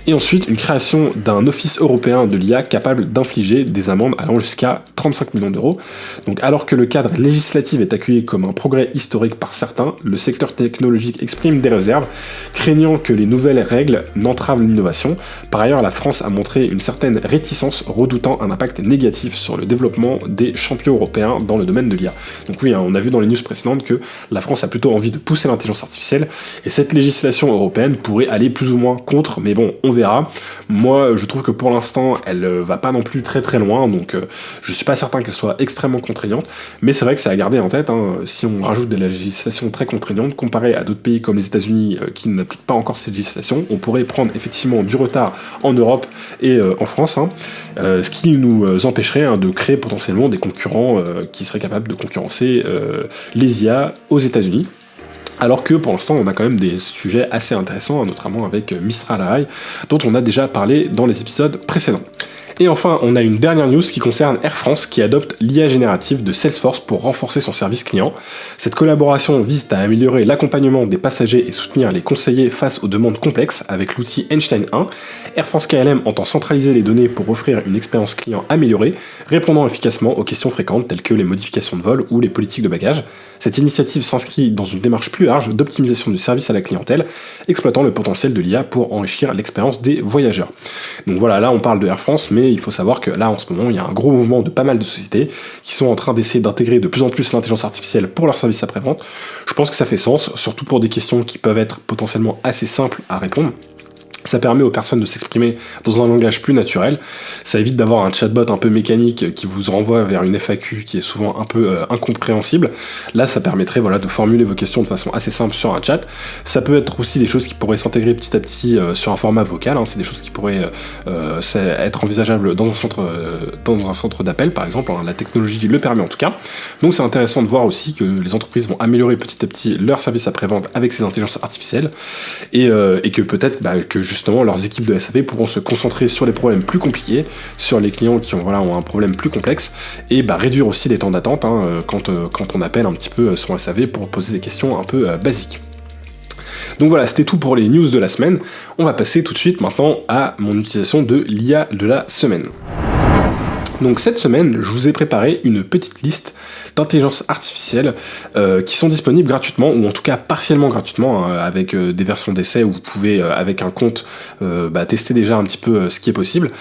et ensuite une création d'un office européen de l'IA capable d'infliger des amendes allant jusqu'à 35 millions d'euros. Donc alors que le cadre législatif est accueilli comme un progrès historique par certains, le secteur technologique exprime des réserves, craignant que les nouvelles règles n'entravent l'innovation. Par ailleurs, la France a montré une certaine réticence, redoutant un impact négatif sur le développement des champions européens dans le domaine de l'IA. Donc oui, on a vu dans les news précédentes que la France a plutôt envie de pousser l'intelligence artificielle, et cette législation européenne pourrait aller plus ou moins contre, mais bon, on verra. Moi, je trouve que pour l'instant, elle va pas non plus très très loin, donc je suis pas certain qu'elle soit extrêmement contraignante, mais c'est vrai que c'est à garder en tête, si on rajoute des législations très contraignantes, comparé à d'autres pays comme les États-Unis qui n'appliquent pas encore ces législations, on pourrait prendre effectivement du retard en Europe et en France, ce qui nous empêcherait de créer potentiellement des concurrents qui seraient capables de concurrencer les IA aux États-Unis. Alors que pour l'instant on a quand même des sujets assez intéressants, notamment avec Mistral AI, dont on a déjà parlé dans les épisodes précédents. Et enfin, on a une dernière news qui concerne Air France qui adopte l'IA générative de Salesforce pour renforcer son service client. Cette collaboration vise à améliorer l'accompagnement des passagers et soutenir les conseillers face aux demandes complexes avec l'outil Einstein 1. Air France KLM entend centraliser les données pour offrir une expérience client améliorée, répondant efficacement aux questions fréquentes telles que les modifications de vol ou les politiques de bagages. Cette initiative s'inscrit dans une démarche plus large d'optimisation du service à la clientèle, exploitant le potentiel de l'IA pour enrichir l'expérience des voyageurs. Donc voilà, là on parle de Air France, mais il faut savoir que là en ce moment il y a un gros mouvement de pas mal de sociétés qui sont en train d'essayer d'intégrer de plus en plus l'intelligence artificielle pour leur service après-vente. Je pense que ça fait sens, surtout pour des questions qui peuvent être potentiellement assez simples à répondre. Ça permet aux personnes de s'exprimer dans un langage plus naturel. Ça évite d'avoir un chatbot un peu mécanique qui vous renvoie vers une FAQ qui est souvent un peu incompréhensible. Là, ça permettrait de formuler vos questions de façon assez simple sur un chat. Ça peut être aussi des choses qui pourraient s'intégrer petit à petit sur un format vocal. C'est des choses qui pourraient être envisageables dans un centre d'appel, par exemple. La technologie le permet en tout cas. Donc c'est intéressant de voir aussi que les entreprises vont améliorer petit à petit leur service après-vente avec ces intelligences artificielles et que peut-être que justement leurs équipes de SAV pourront se concentrer sur les problèmes plus compliqués, sur les clients qui ont un problème plus complexe, et réduire aussi les temps d'attente quand on appelle un petit peu son SAV pour poser des questions un peu basiques. Donc voilà, c'était tout pour les news de la semaine. On va passer tout de suite maintenant à mon utilisation de l'IA de la semaine. Donc cette semaine, je vous ai préparé une petite liste d'intelligence artificielle qui sont disponibles gratuitement, ou en tout cas partiellement gratuitement, avec des versions d'essai où vous pouvez, avec un compte, tester déjà un petit peu ce qui est possible.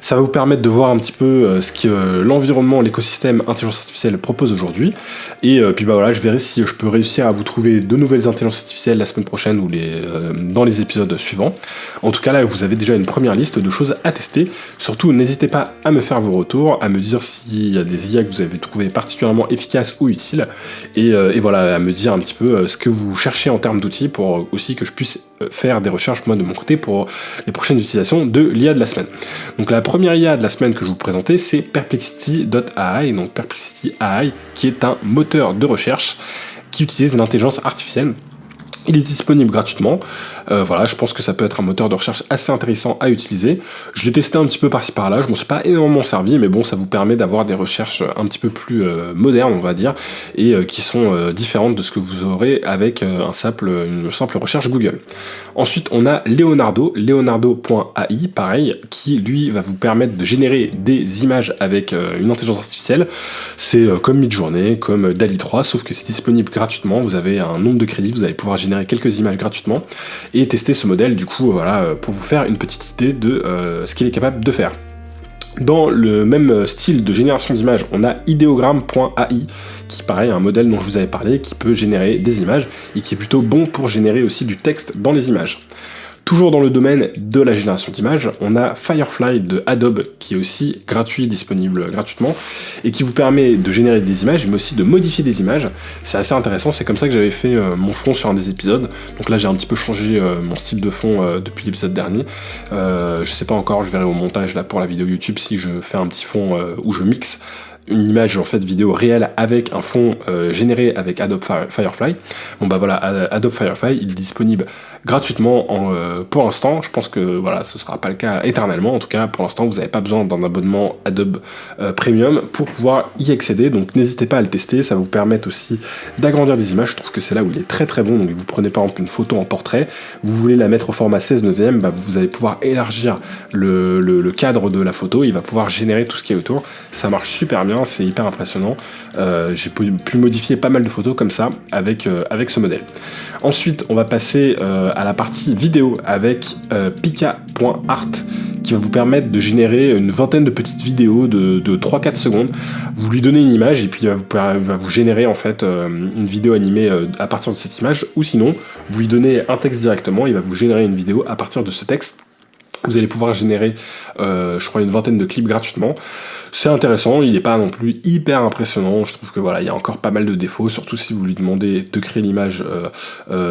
Ça va vous permettre de voir un petit peu ce que l'environnement, l'écosystème intelligence artificielle propose aujourd'hui. Et puis je verrai si je peux réussir à vous trouver de nouvelles intelligences artificielles la semaine prochaine ou dans les épisodes suivants. En tout cas là, vous avez déjà une première liste de choses à tester. Surtout, n'hésitez pas à me faire vos retours, à me dire s'il y a des IA que vous avez trouvé particulièrement efficaces ou utiles, et à me dire un petit peu ce que vous cherchez en termes d'outils pour aussi que je puisse faire des recherches moi de mon côté pour les prochaines utilisations de l'IA de la semaine. Donc la première IA de la semaine que je vous présenter, c'est Perplexity.ai, donc Perplexity AI, qui est un moteur de recherche qui utilise l'intelligence artificielle. Il est disponible gratuitement. Je pense que ça peut être un moteur de recherche assez intéressant à utiliser. Je l'ai testé un petit peu par-ci par-là, je m'en suis pas énormément servi, mais bon, ça vous permet d'avoir des recherches un petit peu plus modernes, on va dire, et qui sont différentes de ce que vous aurez avec une simple recherche Google. Ensuite, on a Leonardo.ai, pareil, qui lui va vous permettre de générer des images avec une intelligence artificielle. C'est comme Midjourney, comme DALL-E 3, sauf que c'est disponible gratuitement. Vous avez un nombre de crédits, vous allez pouvoir générer quelques images gratuitement et tester ce modèle du coup pour vous faire une petite idée de ce qu'il est capable de faire. Dans le même style de génération d'images, on a Ideogram.ai qui pareil un modèle dont je vous avais parlé qui peut générer des images et qui est plutôt bon pour générer aussi du texte dans les images. Toujours dans le domaine de la génération d'images, on a Firefly de Adobe qui est aussi gratuit, disponible gratuitement et qui vous permet de générer des images mais aussi de modifier des images. C'est assez intéressant, c'est comme ça que j'avais fait mon fond sur un des épisodes. Donc là j'ai un petit peu changé mon style de fond depuis l'épisode dernier. Je sais pas encore, je verrai au montage là pour la vidéo YouTube si je fais un petit fond où je mixe une image vidéo réelle avec un fond généré avec Adobe Firefly. Adobe Firefly il est disponible gratuitement pour l'instant. Je pense que ce sera pas le cas éternellement. En tout cas pour l'instant vous n'avez pas besoin d'un abonnement Adobe Premium pour pouvoir y accéder, donc n'hésitez pas à le tester. Ça va vous permettre aussi d'agrandir des images. Je trouve que c'est là où il est très très bon. Donc vous prenez par exemple une photo en portrait, vous voulez la mettre au format 16:9, vous allez pouvoir élargir le cadre de la photo, il va pouvoir générer tout ce qui est autour. Ça marche super bien, c'est hyper impressionnant. J'ai pu modifier pas mal de photos comme ça avec ce modèle. Ensuite, on va passer à la partie vidéo avec Pika.art qui va vous permettre de générer une vingtaine de petites vidéos de 3-4 secondes. Vous lui donnez une image et puis il va vous générer une vidéo animée à partir de cette image, ou sinon vous lui donnez un texte directement, il va vous générer une vidéo à partir de ce texte. Vous allez pouvoir générer, je crois, une vingtaine de clips gratuitement. C'est intéressant, il n'est pas non plus hyper impressionnant. Je trouve que il y a encore pas mal de défauts, surtout si vous lui demandez de créer l'image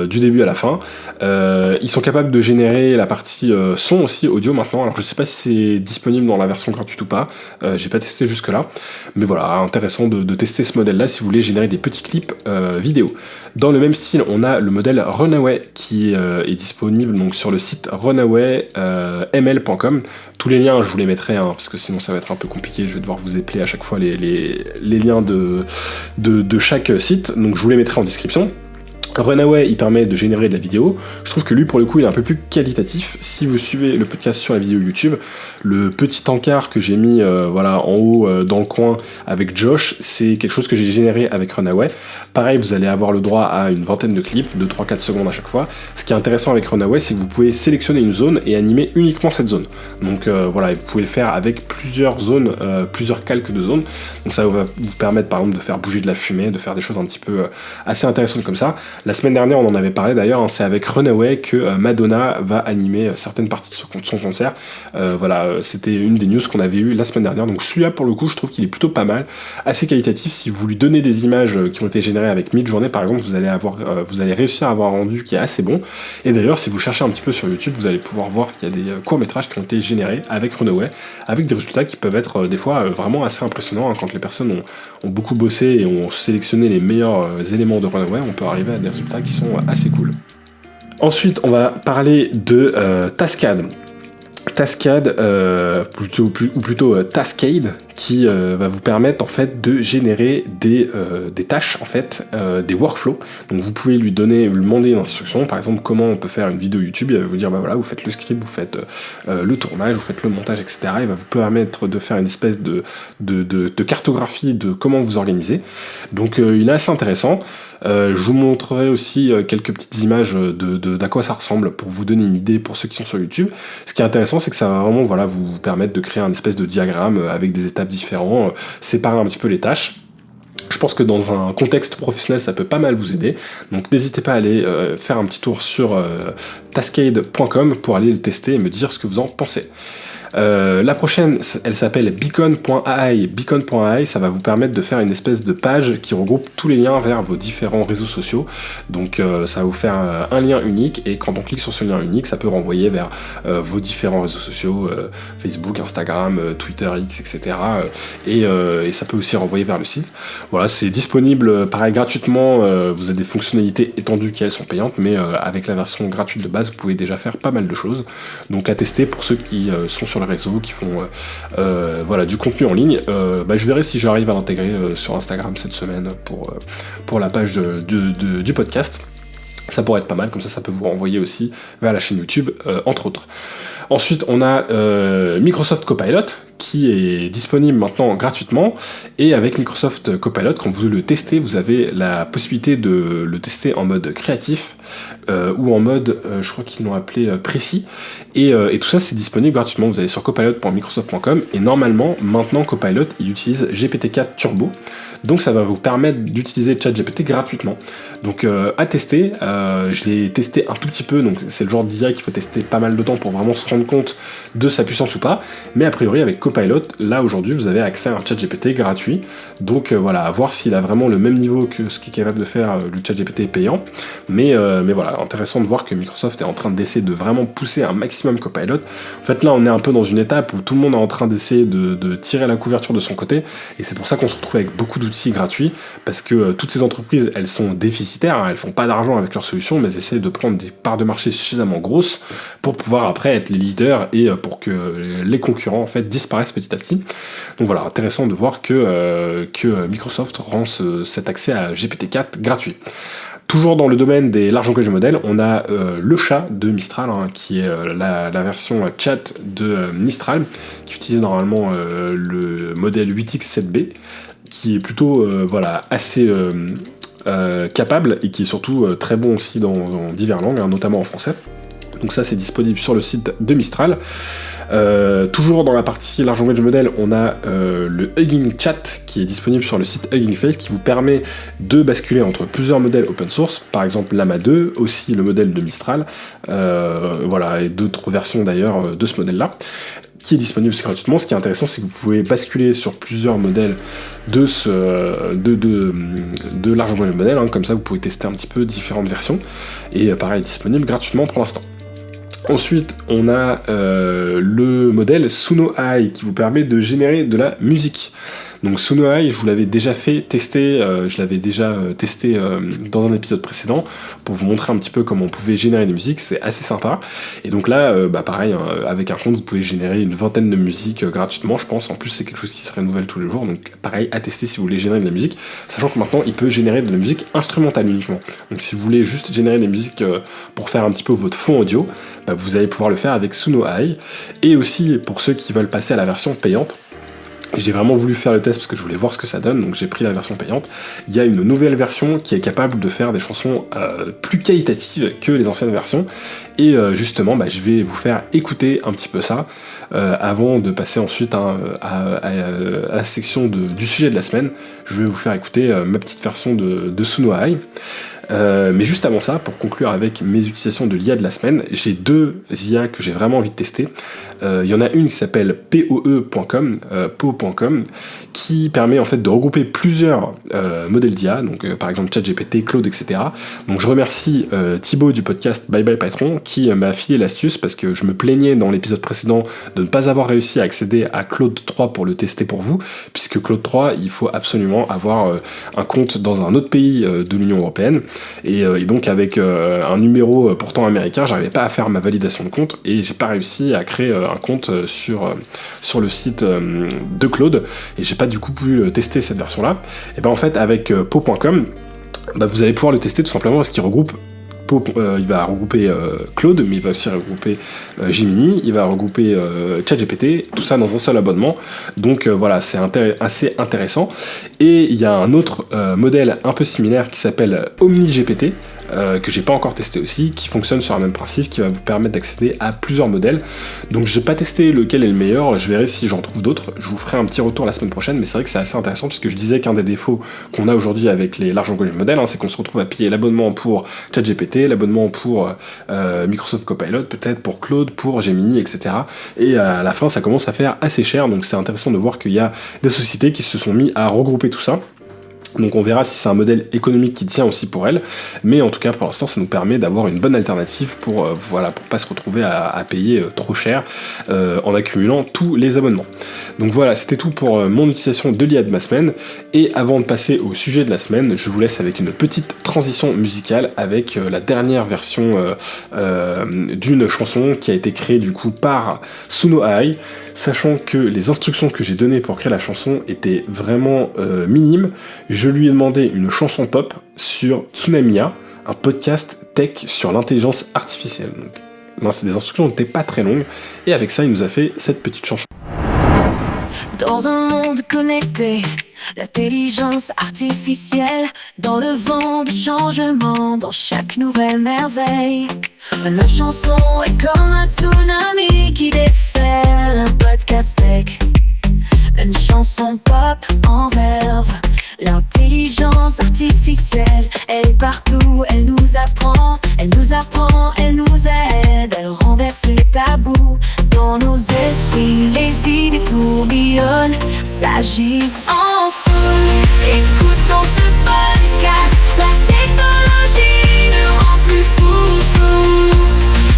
du début à la fin. Ils sont capables de générer la partie son aussi, audio maintenant. Alors je sais pas si c'est disponible dans la version gratuite ou pas. J'ai pas testé jusque là, mais intéressant de tester ce modèle-là si vous voulez générer des petits clips vidéo. Dans le même style, on a le modèle Runaway qui est disponible donc sur le site Runaway ml.com. Tous les liens, je vous les mettrai, parce que sinon ça va être un peu compliqué, je vais devoir vous épeler à chaque fois les liens de chaque site, donc je vous les mettrai en description. Runaway, il permet de générer de la vidéo. Je trouve que lui, pour le coup, il est un peu plus qualitatif. Si vous suivez le podcast sur la vidéo YouTube, le petit encart que j'ai mis en haut dans le coin avec Josh, c'est quelque chose que j'ai généré avec Runaway. Pareil, vous allez avoir le droit à une vingtaine de clips, de 3-4 secondes à chaque fois. Ce qui est intéressant avec Runaway, c'est que vous pouvez sélectionner une zone et animer uniquement cette zone. Donc vous pouvez le faire avec plusieurs zones, plusieurs calques de zones. Donc ça va vous permettre par exemple de faire bouger de la fumée, de faire des choses un petit peu assez intéressantes comme ça. La semaine dernière, on en avait parlé d'ailleurs, c'est avec Runaway que Madonna va animer certaines parties de son concert. C'était une des news qu'on avait eues la semaine dernière. Donc celui-là, pour le coup, je trouve qu'il est plutôt pas mal, assez qualitatif. Si vous lui donnez des images qui ont été générées avec Midjourney, par exemple, vous allez réussir à avoir un rendu qui est assez bon. Et d'ailleurs, si vous cherchez un petit peu sur YouTube, vous allez pouvoir voir qu'il y a des courts-métrages qui ont été générés avec Runaway, avec des résultats qui peuvent être des fois vraiment assez impressionnants. Quand les personnes ont beaucoup bossé et ont sélectionné les meilleurs éléments de Runaway, on peut arriver à des résultats qui sont assez cool. Ensuite, on va parler de Tascade. Tascade, plutôt Tascade, qui va vous permettre en fait de générer des tâches, en fait, des workflows. Donc vous pouvez lui demander une instruction, par exemple comment on peut faire une vidéo YouTube, il va vous dire vous faites le script, vous faites le tournage, vous faites le montage, etc. Il va vous permettre de faire une espèce de cartographie de comment vous organisez. Donc il est assez intéressant. Je vous montrerai aussi quelques petites images d'à quoi ça ressemble pour vous donner une idée pour ceux qui sont sur YouTube. Ce qui est intéressant, c'est que ça va vraiment vous permettre de créer un espèce de diagramme avec des étapes différentes, séparer un petit peu les tâches. Je pense que dans un contexte professionnel, ça peut pas mal vous aider. Donc n'hésitez pas à aller faire un petit tour sur tascade.com pour aller le tester et me dire ce que vous en pensez. La prochaine, elle s'appelle beacon.ai. Beacon.ai, ça va vous permettre de faire une espèce de page qui regroupe tous les liens vers vos différents réseaux sociaux. Donc ça va vous faire un lien unique, et quand on clique sur ce lien unique, ça peut renvoyer vers vos différents réseaux sociaux, Facebook, Instagram, Twitter, X, etc. Et ça peut aussi renvoyer vers le site. Voilà, c'est disponible pareil gratuitement. Vous avez des fonctionnalités étendues qui elles sont payantes, mais avec la version gratuite de base, vous pouvez déjà faire pas mal de choses. Donc à tester pour ceux qui sont sur le réseau, qui font du contenu en ligne. Je verrai si j'arrive à l'intégrer sur Instagram cette semaine pour la page du podcast. Ça pourrait être pas mal, comme ça peut vous renvoyer aussi vers la chaîne YouTube, entre autres. Ensuite, on a Microsoft Copilot, qui est disponible maintenant gratuitement, et avec Microsoft Copilot, quand vous le testez, vous avez la possibilité de le tester en mode créatif, ou en mode, je crois qu'ils l'ont appelé précis, et tout ça c'est disponible gratuitement. Vous allez sur copilot.microsoft.com, et normalement, maintenant Copilot, il utilise GPT-4 Turbo, donc ça va vous permettre d'utiliser ChatGPT gratuitement. Donc à tester, je l'ai testé un tout petit peu, donc c'est le genre d'IA qu'il faut tester pas mal de temps pour vraiment se rendre compte de sa puissance ou pas, mais a priori avec Copilot, là aujourd'hui vous avez accès à un ChatGPT gratuit, donc à voir s'il a vraiment le même niveau que ce qui est capable de faire le ChatGPT payant, mais voilà, intéressant de voir que Microsoft est en train d'essayer de vraiment pousser un maximum Copilot. En fait là on est un peu dans une étape où tout le monde est en train d'essayer de tirer la couverture de son côté, et c'est pour ça qu'on se retrouve avec beaucoup d'outils gratuits, parce que toutes ces entreprises elles sont déficitaires, elles font pas d'argent avec leurs solutions, mais elles essaient de prendre des parts de marché suffisamment grosses pour pouvoir après être les leaders et pour que les concurrents en fait disparaissent petit à petit. Donc voilà, intéressant de voir que Microsoft rend cet accès à GPT-4 gratuit. Toujours dans le domaine des large langages modèles, on a le chat de Mistral, qui est la version chat de Mistral, qui utilise normalement le modèle 8X7B, qui est plutôt assez capable, et qui est surtout très bon aussi dans diverses langues, notamment en français. Donc ça c'est disponible sur le site de Mistral. Toujours dans la partie large language model, on a le Hugging Chat qui est disponible sur le site Hugging Face, qui vous permet de basculer entre plusieurs modèles open source, par exemple Llama 2, aussi le modèle de Mistral, et d'autres versions d'ailleurs de ce modèle-là, qui est disponible gratuitement. Ce qui est intéressant, c'est que vous pouvez basculer sur plusieurs modèles de large language model, comme ça vous pouvez tester un petit peu différentes versions, et pareil, disponible gratuitement pour l'instant. Ensuite, on a le modèle Suno AI qui vous permet de générer de la musique. Donc Suno AI, je vous l'avais déjà testé dans un épisode précédent pour vous montrer un petit peu comment on pouvait générer des musiques, c'est assez sympa. Et donc là, pareil, avec un compte, vous pouvez générer une vingtaine de musiques gratuitement, je pense. En plus, c'est quelque chose qui se renouvelle tous les jours, donc pareil, à tester si vous voulez générer de la musique, sachant que maintenant, il peut générer de la musique instrumentale uniquement. Donc si vous voulez juste générer des musiques pour faire un petit peu votre fond audio, vous allez pouvoir le faire avec Suno AI. Et aussi, pour ceux qui veulent passer à la version payante, j'ai vraiment voulu faire le test parce que je voulais voir ce que ça donne, donc j'ai pris la version payante. Il y a une nouvelle version qui est capable de faire des chansons plus qualitatives que les anciennes versions. Et justement, je vais vous faire écouter un petit peu ça avant de passer ensuite à la section du sujet de la semaine. Je vais vous faire écouter ma petite version de Suno AI. Mais juste avant ça, pour conclure avec mes utilisations de l'IA de la semaine, j'ai deux IA que j'ai vraiment envie de tester. Il y en a une qui s'appelle POE.com, qui permet en fait de regrouper plusieurs modèles d'IA, donc par exemple ChatGPT, Claude, etc. Donc je remercie Thibaut du podcast Bye Bye Patron qui m'a filé l'astuce parce que je me plaignais dans l'épisode précédent de ne pas avoir réussi à accéder à Claude 3 pour le tester pour vous, puisque Claude 3, il faut absolument avoir un compte dans un autre pays de l'Union Européenne. Et donc avec un numéro pourtant américain, j'arrivais pas à faire ma validation de compte et j'ai pas réussi à créer un compte sur le site de Claude et j'ai pas du coup pu tester cette version là. Et en fait avec Po.com, vous allez pouvoir le tester tout simplement parce qu'il regroupe il va regrouper Claude, mais il va aussi regrouper Gemini, il va regrouper ChatGPT, tout ça dans un seul abonnement. Donc voilà, c'est assez intéressant. Et il y a un autre modèle un peu similaire qui s'appelle OmniGPT, que j'ai pas encore testé aussi, qui fonctionne sur le même principe, qui va vous permettre d'accéder à plusieurs modèles. Donc je vais pas tester lequel est le meilleur, je verrai si j'en trouve d'autres, je vous ferai un petit retour la semaine prochaine, mais c'est vrai que c'est assez intéressant, puisque je disais qu'un des défauts qu'on a aujourd'hui avec les large language models, c'est qu'on se retrouve à payer l'abonnement pour ChatGPT, l'abonnement pour Microsoft Copilot, peut-être pour Claude, pour Gemini, etc. Et à la fin, ça commence à faire assez cher, donc c'est intéressant de voir qu'il y a des sociétés qui se sont mis à regrouper tout ça. Donc on verra si c'est un modèle économique qui tient aussi pour elle, mais en tout cas pour l'instant ça nous permet d'avoir une bonne alternative pour pas se retrouver à payer trop cher en accumulant tous les abonnements. Donc voilà, c'était tout pour mon utilisation de l'IA de ma semaine, et avant de passer au sujet de la semaine, je vous laisse avec une petite transition musicale avec la dernière version d'une chanson qui a été créée du coup par Suno AI, sachant que les instructions que j'ai données pour créer la chanson étaient vraiment minimes. Je lui ai demandé une chanson pop sur Tsunamia, un podcast tech sur l'intelligence artificielle. Donc, c'est des instructions qui n'étaient pas très longues, et avec ça, il nous a fait cette petite chanson. Dans un monde connecté, l'intelligence artificielle, dans le vent du changement, dans chaque nouvelle merveille. La chanson est comme un tsunami qui déferle, un podcast tech, une chanson pop en verve. L'intelligence artificielle, elle est partout, elle nous apprend, elle nous aide, elle renverse les tabous dans nos esprits, les idées tourbillonnent, s'agitent en foule. Écoutons ce podcast, la technologie nous rend plus fou.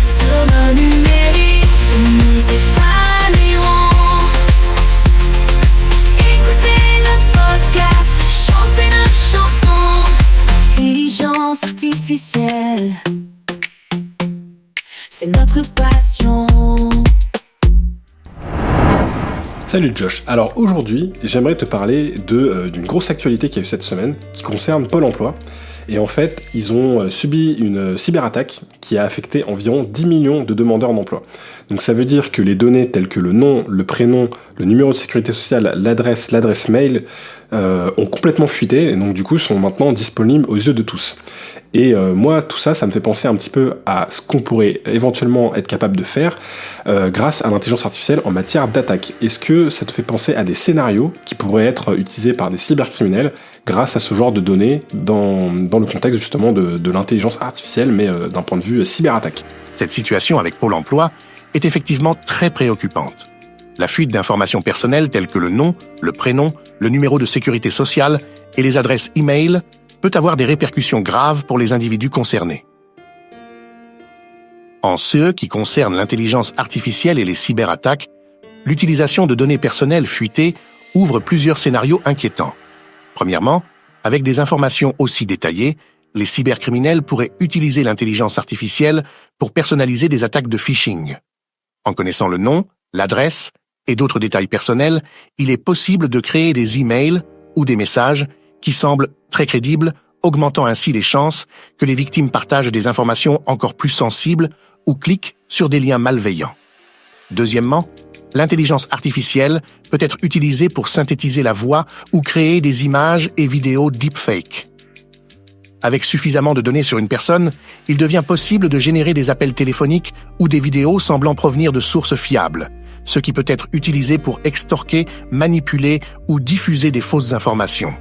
Sur le numérique, nous épanouirons. Écoutez notre podcast, chantez notre chanson. Intelligence artificielle, c'est notre passion. Salut Josh, alors aujourd'hui j'aimerais te parler d'une grosse actualité qu'il y a eu cette semaine qui concerne Pôle emploi. Et en fait, ils ont subi une cyberattaque qui a affecté environ 10 millions de demandeurs d'emploi. Donc ça veut dire que les données telles que le nom, le prénom, le numéro de sécurité sociale, l'adresse mail ont complètement fuité, et donc du coup sont maintenant disponibles aux yeux de tous. Et moi, tout ça, ça me fait penser un petit peu à ce qu'on pourrait éventuellement être capable de faire grâce à l'intelligence artificielle en matière d'attaque. Est-ce que ça te fait penser à des scénarios qui pourraient être utilisés par des cybercriminels grâce à ce genre de données dans le contexte justement de l'intelligence artificielle, mais d'un point de vue cyberattaque? Cette situation avec Pôle emploi est effectivement très préoccupante. La fuite d'informations personnelles telles que le nom, le prénom, le numéro de sécurité sociale et les adresses e-mail peut avoir des répercussions graves pour les individus concernés. En ce qui concerne l'intelligence artificielle et les cyberattaques, l'utilisation de données personnelles fuitées ouvre plusieurs scénarios inquiétants. Premièrement, avec des informations aussi détaillées, les cybercriminels pourraient utiliser l'intelligence artificielle pour personnaliser des attaques de phishing. En connaissant le nom, l'adresse et d'autres détails personnels, il est possible de créer des emails ou des messages qui semblent très crédibles, augmentant ainsi les chances que les victimes partagent des informations encore plus sensibles ou cliquent sur des liens malveillants. Deuxièmement, l'intelligence artificielle peut être utilisée pour synthétiser la voix ou créer des images et vidéos deepfake. Avec suffisamment de données sur une personne, il devient possible de générer des appels téléphoniques ou des vidéos semblant provenir de sources fiables, ce qui peut être utilisé pour extorquer, manipuler ou diffuser des fausses informations.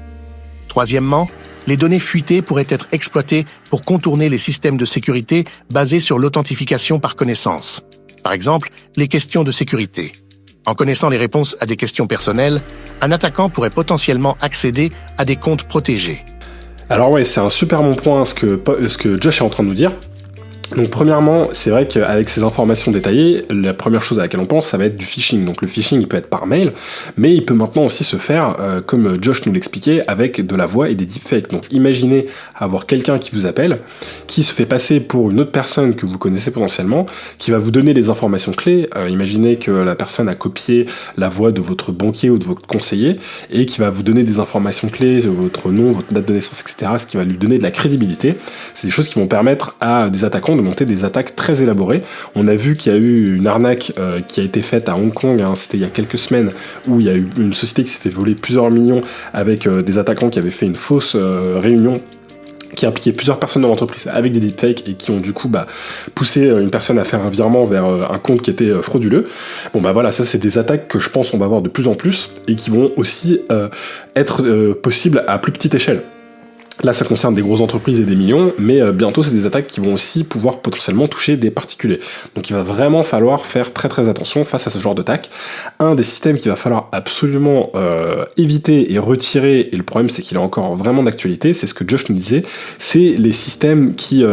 Troisièmement, les données fuitées pourraient être exploitées pour contourner les systèmes de sécurité basés sur l'authentification par connaissance. Par exemple, les questions de sécurité. En connaissant les réponses à des questions personnelles, un attaquant pourrait potentiellement accéder à des comptes protégés. Alors ouais, c'est un super bon point ce que Josh est en train de nous dire. Donc premièrement, c'est vrai qu'avec ces informations détaillées, la première chose à laquelle on pense, ça va être du phishing. Donc le phishing, il peut être par mail, mais il peut maintenant aussi se faire, comme Josh nous l'expliquait, avec de la voix et des deepfakes. Donc imaginez avoir quelqu'un qui vous appelle, qui se fait passer pour une autre personne que vous connaissez potentiellement, qui va vous donner des informations clés. Imaginez que la personne a copié la voix de votre banquier ou de votre conseiller, et qui va vous donner des informations clés, votre nom, votre date de naissance, etc., ce qui va lui donner de la crédibilité. C'est des choses qui vont permettre à des attaquants de monter des attaques très élaborées. On a vu qu'il y a eu une arnaque qui a été faite à Hong Kong, c'était il y a quelques semaines, où il y a eu une société qui s'est fait voler plusieurs millions avec des attaquants qui avaient fait une fausse réunion qui impliquait plusieurs personnes de l'entreprise avec des deepfakes et qui ont du coup poussé une personne à faire un virement vers un compte qui était frauduleux. Bon voilà, ça c'est des attaques que je pense on va voir de plus en plus et qui vont aussi être possibles à plus petite échelle. Là, ça concerne des grosses entreprises et des millions, mais bientôt, c'est des attaques qui vont aussi pouvoir potentiellement toucher des particuliers. Donc, il va vraiment falloir faire très très attention face à ce genre d'attaque. Un des systèmes qu'il va falloir absolument éviter et retirer, et le problème, c'est qu'il est encore vraiment d'actualité, c'est ce que Josh nous disait, c'est les systèmes qui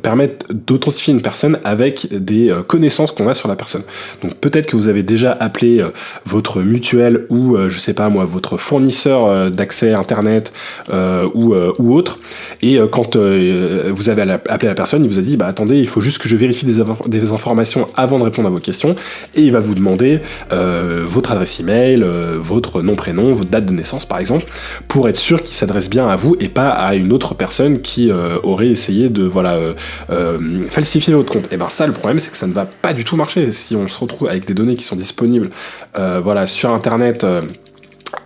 permettent d'authentifier une personne avec des connaissances qu'on a sur la personne. Donc, peut-être que vous avez déjà appelé votre mutuelle ou, je sais pas moi, votre fournisseur d'accès Internet ou autre, et quand vous avez appelé la personne, il vous a dit attendez, il faut juste que je vérifie des informations avant de répondre à vos questions, et il va vous demander votre adresse email, votre nom, prénom, votre date de naissance par exemple, pour être sûr qu'il s'adresse bien à vous et pas à une autre personne qui aurait essayé de falsifier votre compte. Et ça, le problème, c'est que ça ne va pas du tout marcher si on se retrouve avec des données qui sont disponibles sur internet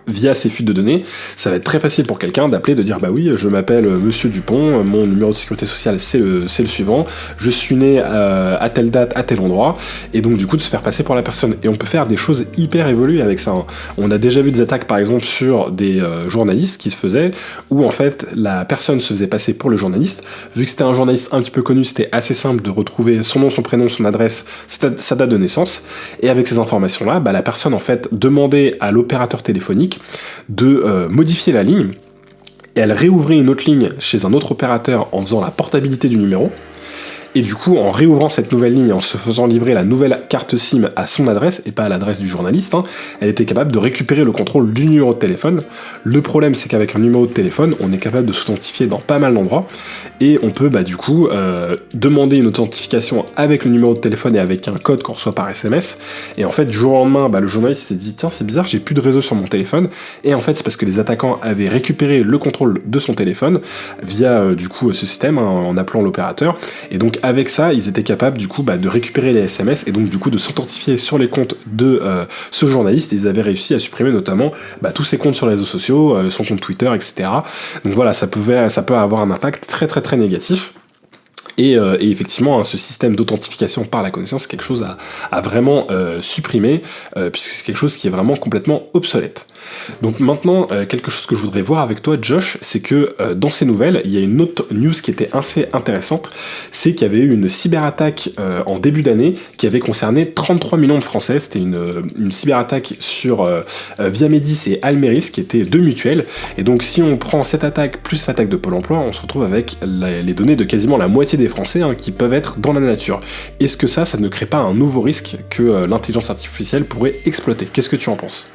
via ces fuites de données. Ça va être très facile pour quelqu'un d'appeler, de dire oui, je m'appelle Monsieur Dupont, mon numéro de sécurité sociale c'est le suivant, je suis né à telle date, à tel endroit, et donc du coup de se faire passer pour la personne. Et on peut faire des choses hyper évoluées avec ça. On a déjà vu des attaques par exemple sur des journalistes qui se faisaient, où en fait la personne se faisait passer pour le journaliste. Vu que c'était un journaliste un petit peu connu, c'était assez simple de retrouver son nom, son prénom, son adresse, sa date de naissance, et avec ces informations là, la personne en fait demandait à l'opérateur téléphonique de modifier la ligne, et elle réouvrait une autre ligne chez un autre opérateur en faisant la portabilité du numéro. Et du coup, en réouvrant cette nouvelle ligne, en se faisant livrer la nouvelle carte SIM à son adresse, et pas à l'adresse du journaliste, elle était capable de récupérer le contrôle du numéro de téléphone. Le problème, c'est qu'avec un numéro de téléphone, on est capable de s'authentifier dans pas mal d'endroits, et on peut demander une authentification avec le numéro de téléphone et avec un code qu'on reçoit par SMS. Et en fait, du jour au lendemain, le journaliste s'est dit « Tiens, c'est bizarre, j'ai plus de réseau sur mon téléphone ». Et en fait, c'est parce que les attaquants avaient récupéré le contrôle de son téléphone via ce système, en appelant l'opérateur. Et donc, avec ça, ils étaient capables de récupérer les SMS et donc du coup de s'authentifier sur les comptes de ce journaliste, et ils avaient réussi à supprimer notamment tous ses comptes sur les réseaux sociaux, son compte Twitter, etc. Donc voilà, ça peut avoir un impact très très très négatif. Et effectivement, ce système d'authentification par la connaissance, c'est quelque chose à vraiment supprimer, puisque c'est quelque chose qui est vraiment complètement obsolète. Donc maintenant, quelque chose que je voudrais voir avec toi, Josh, c'est que dans ces nouvelles, il y a une autre news qui était assez intéressante, c'est qu'il y avait eu une cyberattaque en début d'année qui avait concerné 33 millions de Français. C'était une cyberattaque sur Viamedis et Almeris, qui étaient deux mutuelles. Et donc si on prend cette attaque plus l'attaque de Pôle emploi, on se retrouve avec les données de quasiment la moitié des Français qui peuvent être dans la nature. Est-ce que ça ne crée pas un nouveau risque que l'intelligence artificielle pourrait exploiter ? Qu'est-ce que tu en penses ?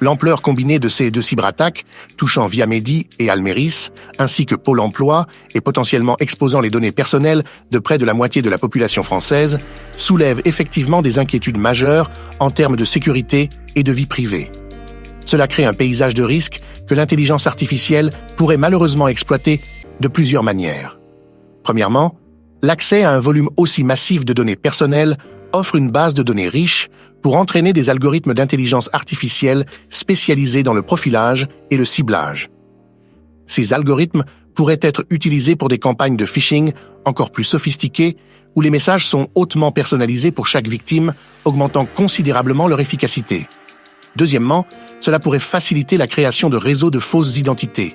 L'ampleur combinée de ces deux cyberattaques, touchant Viamedi et Almeris, ainsi que Pôle emploi et potentiellement exposant les données personnelles de près de la moitié de la population française, soulève effectivement des inquiétudes majeures en termes de sécurité et de vie privée. Cela crée un paysage de risques que l'intelligence artificielle pourrait malheureusement exploiter de plusieurs manières. Premièrement, l'accès à un volume aussi massif de données personnelles offre une base de données riche pour entraîner des algorithmes d'intelligence artificielle spécialisés dans le profilage et le ciblage. Ces algorithmes pourraient être utilisés pour des campagnes de phishing encore plus sophistiquées où les messages sont hautement personnalisés pour chaque victime, augmentant considérablement leur efficacité. Deuxièmement, cela pourrait faciliter la création de réseaux de fausses identités.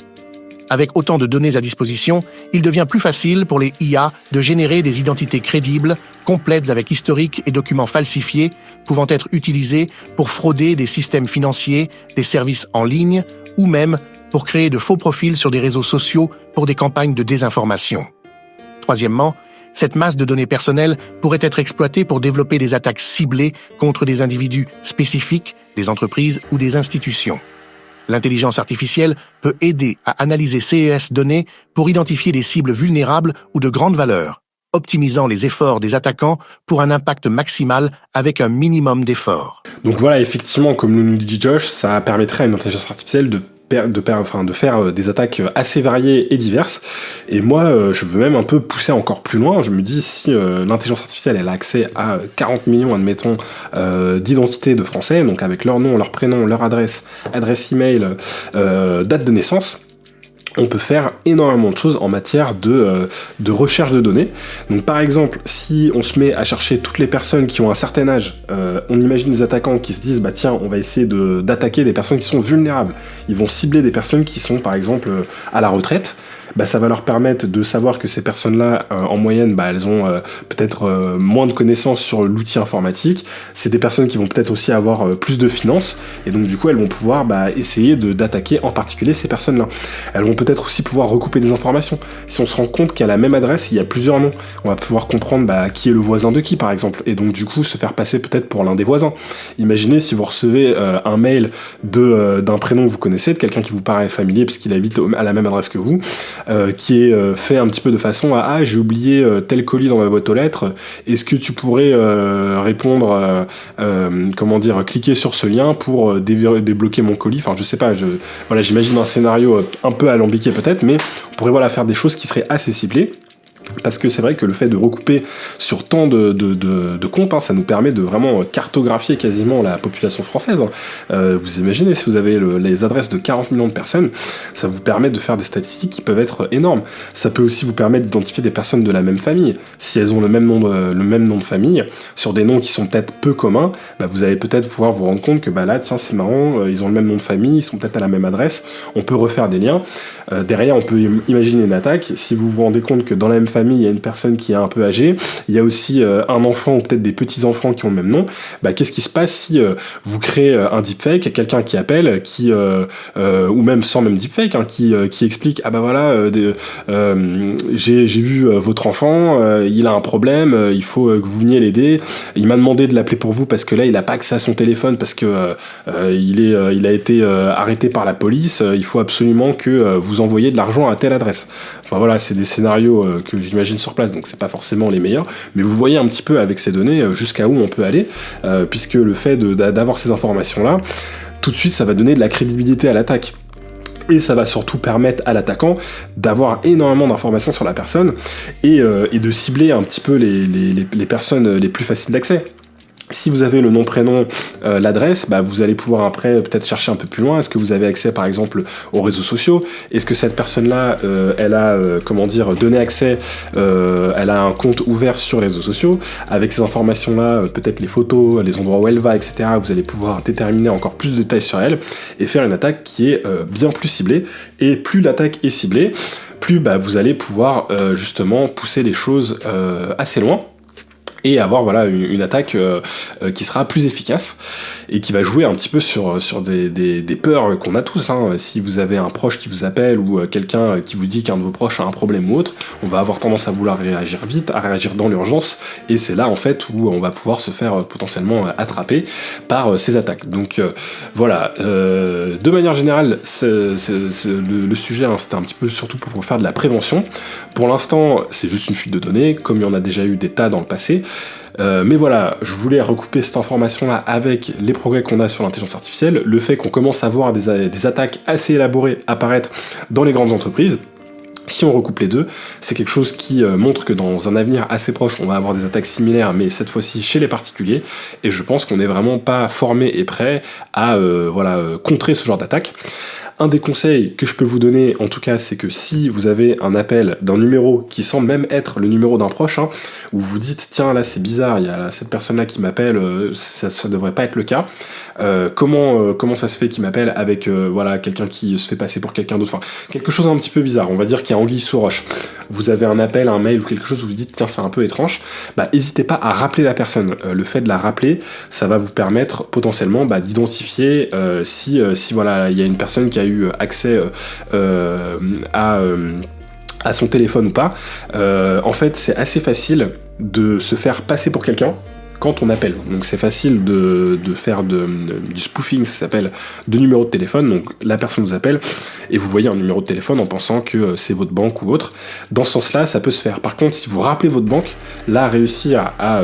Avec autant de données à disposition, il devient plus facile pour les IA de générer des identités crédibles, complètes avec historique et documents falsifiés, pouvant être utilisés pour frauder des systèmes financiers, des services en ligne, ou même pour créer de faux profils sur des réseaux sociaux pour des campagnes de désinformation. Troisièmement, cette masse de données personnelles pourrait être exploitée pour développer des attaques ciblées contre des individus spécifiques, des entreprises ou des institutions. L'intelligence artificielle peut aider à analyser ces données pour identifier des cibles vulnérables ou de grande valeur, optimisant les efforts des attaquants pour un impact maximal avec un minimum d'efforts. Donc voilà, effectivement, comme nous dit Josh, ça permettrait à une intelligence artificielle de faire des attaques assez variées et diverses. Et moi, je veux même un peu pousser encore plus loin. Je me dis, si l'intelligence artificielle elle a accès à 40 millions, admettons, d'identités de Français, donc avec leur nom, leur prénom, leur adresse email, date de naissance, on peut faire énormément de choses en matière de recherche de données. Donc par exemple, si on se met à chercher toutes les personnes qui ont un certain âge, on imagine des attaquants qui se disent bah tiens, on va essayer d'attaquer des personnes qui sont vulnérables. Ils vont cibler des personnes qui sont par exemple à la retraite. Bah, ça va leur permettre de savoir que ces personnes-là, en moyenne, bah, elles ont peut-être moins de connaissances sur l'outil informatique. C'est des personnes qui vont peut-être aussi avoir plus de finances, et donc du coup, elles vont pouvoir essayer d'attaquer en particulier ces personnes-là. Elles vont peut-être aussi pouvoir recouper des informations. Si on se rend compte qu'à la même adresse, il y a plusieurs noms, on va pouvoir comprendre qui est le voisin de qui, par exemple, et donc du coup, se faire passer peut-être pour l'un des voisins. Imaginez si vous recevez un mail d'un prénom que vous connaissez, de quelqu'un qui vous paraît familier, puisqu'il habite à la même adresse que vous, qui est fait un petit peu de façon à j'ai oublié tel colis dans ma boîte aux lettres, est-ce que tu pourrais répondre cliquer sur ce lien pour débloquer mon colis, enfin je sais pas, j'imagine un scénario un peu alambiqué peut-être, mais on pourrait faire des choses qui seraient assez ciblées. Parce que c'est vrai que le fait de recouper sur tant de comptes, ça nous permet de vraiment cartographier quasiment la population française. Vous imaginez, si vous avez les adresses de 40 millions de personnes, ça vous permet de faire des statistiques qui peuvent être énormes. Ça peut aussi vous permettre d'identifier des personnes de la même famille. Si elles ont le même nom de famille, sur des noms qui sont peut-être peu communs, vous allez peut-être pouvoir vous rendre compte que là, tiens, c'est marrant, ils ont le même nom de famille, ils sont peut-être à la même adresse, on peut refaire des liens. Derrière, on peut imaginer une attaque. Si vous vous rendez compte que dans la même famille, il y a une personne qui est un peu âgée, il y a aussi un enfant ou peut-être des petits-enfants qui ont le même nom, qu'est-ce qui se passe si vous créez un deepfake, quelqu'un qui appelle, ou même sans même deepfake, qui explique j'ai vu votre enfant, il a un problème, il faut que vous veniez l'aider, il m'a demandé de l'appeler pour vous parce que là il a pas accès à son téléphone parce que il a été arrêté par la police, il faut absolument que vous envoyiez de l'argent à telle adresse. Enfin voilà, c'est des scénarios que j'imagine sur place, donc c'est pas forcément les meilleurs, mais vous voyez un petit peu avec ces données jusqu'à où on peut aller, puisque le fait d'avoir ces informations-là, tout de suite ça va donner de la crédibilité à l'attaque. Et ça va surtout permettre à l'attaquant d'avoir énormément d'informations sur la personne et de cibler un petit peu les personnes les plus faciles d'accès. Si vous avez le nom, prénom, l'adresse, vous allez pouvoir après peut-être chercher un peu plus loin. Est-ce que vous avez accès par exemple aux réseaux sociaux? Est-ce que cette personne-là, elle a donné accès, elle a un compte ouvert sur les réseaux sociaux? Avec ces informations-là, peut-être les photos, les endroits où elle va, etc. Vous allez pouvoir déterminer encore plus de détails sur elle et faire une attaque qui est bien plus ciblée. Et plus l'attaque est ciblée, plus vous allez pouvoir justement pousser les choses assez loin. et avoir voilà une attaque qui sera plus efficace et qui va jouer un petit peu sur des peurs qu'on a tous, hein. Si vous avez un proche qui vous appelle ou quelqu'un qui vous dit qu'un de vos proches a un problème ou autre, on va avoir tendance à vouloir réagir vite, à réagir dans l'urgence, et c'est là en fait où on va pouvoir se faire potentiellement attraper par ces attaques. Donc voilà, de manière générale le sujet, hein, c'était un petit peu surtout pour faire de la prévention. Pour l'instant c'est juste une fuite de données, comme il y en a déjà eu des tas dans le passé. Mais voilà, je voulais recouper cette information-là avec les progrès qu'on a sur l'intelligence artificielle, le fait qu'on commence à voir des attaques assez élaborées apparaître dans les grandes entreprises. Si on recoupe les deux, c'est quelque chose qui montre que dans un avenir assez proche, on va avoir des attaques similaires, mais cette fois-ci chez les particuliers, et je pense qu'on n'est vraiment pas formé et prêt à contrer ce genre d'attaque. Un des conseils que je peux vous donner, en tout cas, c'est que si vous avez un appel d'un numéro qui semble même être le numéro d'un proche, hein, où vous dites, tiens, là c'est bizarre, il y a cette personne-là qui m'appelle, ça devrait pas être le cas. Comment ça se fait qu'il m'appelle avec quelqu'un qui se fait passer pour quelqu'un d'autre, enfin quelque chose un petit peu bizarre, on va dire qu'il y a anguille sous roche. Vous avez un appel, un mail ou quelque chose où vous dites tiens c'est un peu étrange, n'hésitez pas à rappeler la personne. Le fait de la rappeler, ça va vous permettre potentiellement d'identifier si voilà il y a une personne qui a eu accès à son téléphone ou pas. En fait c'est assez facile de se faire passer pour quelqu'un quand on appelle. Donc c'est facile de faire du spoofing, ça s'appelle, de numéro de téléphone. Donc la personne vous appelle et vous voyez un numéro de téléphone en pensant que c'est votre banque ou autre. Dans ce sens-là, ça peut se faire. Par contre, si vous rappelez votre banque, là, réussir à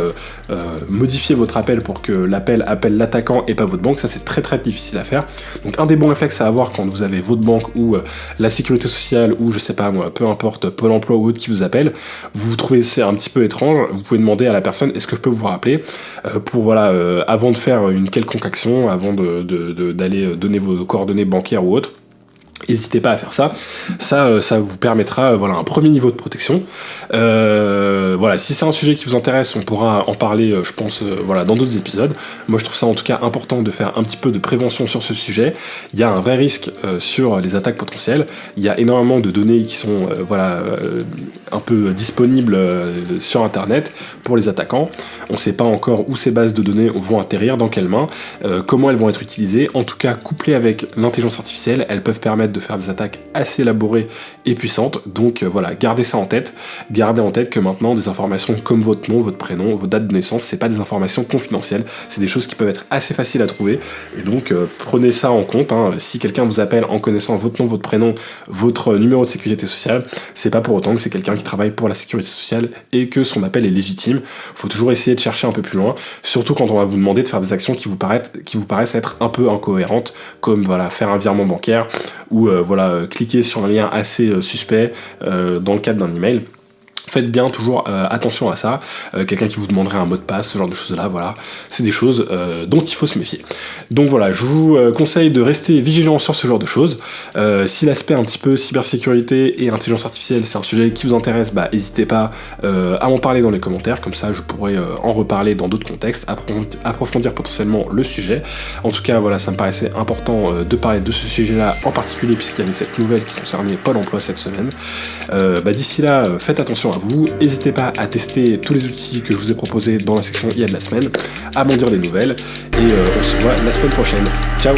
modifier votre appel pour que l'appel appelle l'attaquant et pas votre banque, ça c'est très très difficile à faire. Donc un des bons réflexes à avoir quand vous avez votre banque ou la sécurité sociale ou je sais pas moi, peu importe, Pôle emploi ou autre qui vous appelle, vous trouvez c'est un petit peu étrange, vous pouvez demander à la personne est-ce que je peux vous rappeler pour avant de faire une quelconque action, avant d'aller donner vos coordonnées bancaires ou autres. N'hésitez pas à faire ça. Ça vous permettra un premier niveau de protection. Si c'est un sujet qui vous intéresse, on pourra en parler, je pense, dans d'autres épisodes. Moi, je trouve ça en tout cas important de faire un petit peu de prévention sur ce sujet. Il y a un vrai risque sur les attaques potentielles. Il y a énormément de données qui sont un peu disponibles sur Internet pour les attaquants. On ne sait pas encore où ces bases de données vont atterrir, dans quelles mains, comment elles vont être utilisées. En tout cas, couplées avec l'intelligence artificielle, elles peuvent permettre de faire des attaques assez élaborées et puissantes. Donc gardez ça en tête. Gardez en tête que maintenant, des informations comme votre nom, votre prénom, votre date de naissance, c'est pas des informations confidentielles. C'est des choses qui peuvent être assez faciles à trouver. Et donc, prenez ça en compte. Hein. Si quelqu'un vous appelle en connaissant votre nom, votre prénom, votre numéro de sécurité sociale, c'est pas pour autant que c'est quelqu'un qui travaille pour la sécurité sociale et que son appel est légitime. Faut toujours essayer de chercher un peu plus loin, surtout quand on va vous demander de faire des actions qui vous paraissent être un peu incohérentes, comme faire un virement bancaire ou cliquer sur un lien assez suspect dans le cadre d'un email. Faites bien toujours attention à ça. Quelqu'un qui vous demanderait un mot de passe, ce genre de choses-là, c'est des choses dont il faut se méfier. Donc je vous conseille de rester vigilant sur ce genre de choses. Si l'aspect un petit peu cybersécurité et intelligence artificielle, c'est un sujet qui vous intéresse, n'hésitez pas à m'en parler dans les commentaires, comme ça je pourrais en reparler dans d'autres contextes, approfondir potentiellement le sujet. En tout cas, ça me paraissait important de parler de ce sujet-là en particulier, puisqu'il y avait cette nouvelle qui concernait Pôle emploi cette semaine. D'ici là, faites attention à vous, n'hésitez pas à tester tous les outils que je vous ai proposés dans la section IA de la semaine, à m'en dire des nouvelles, et on se voit la semaine prochaine. Ciao!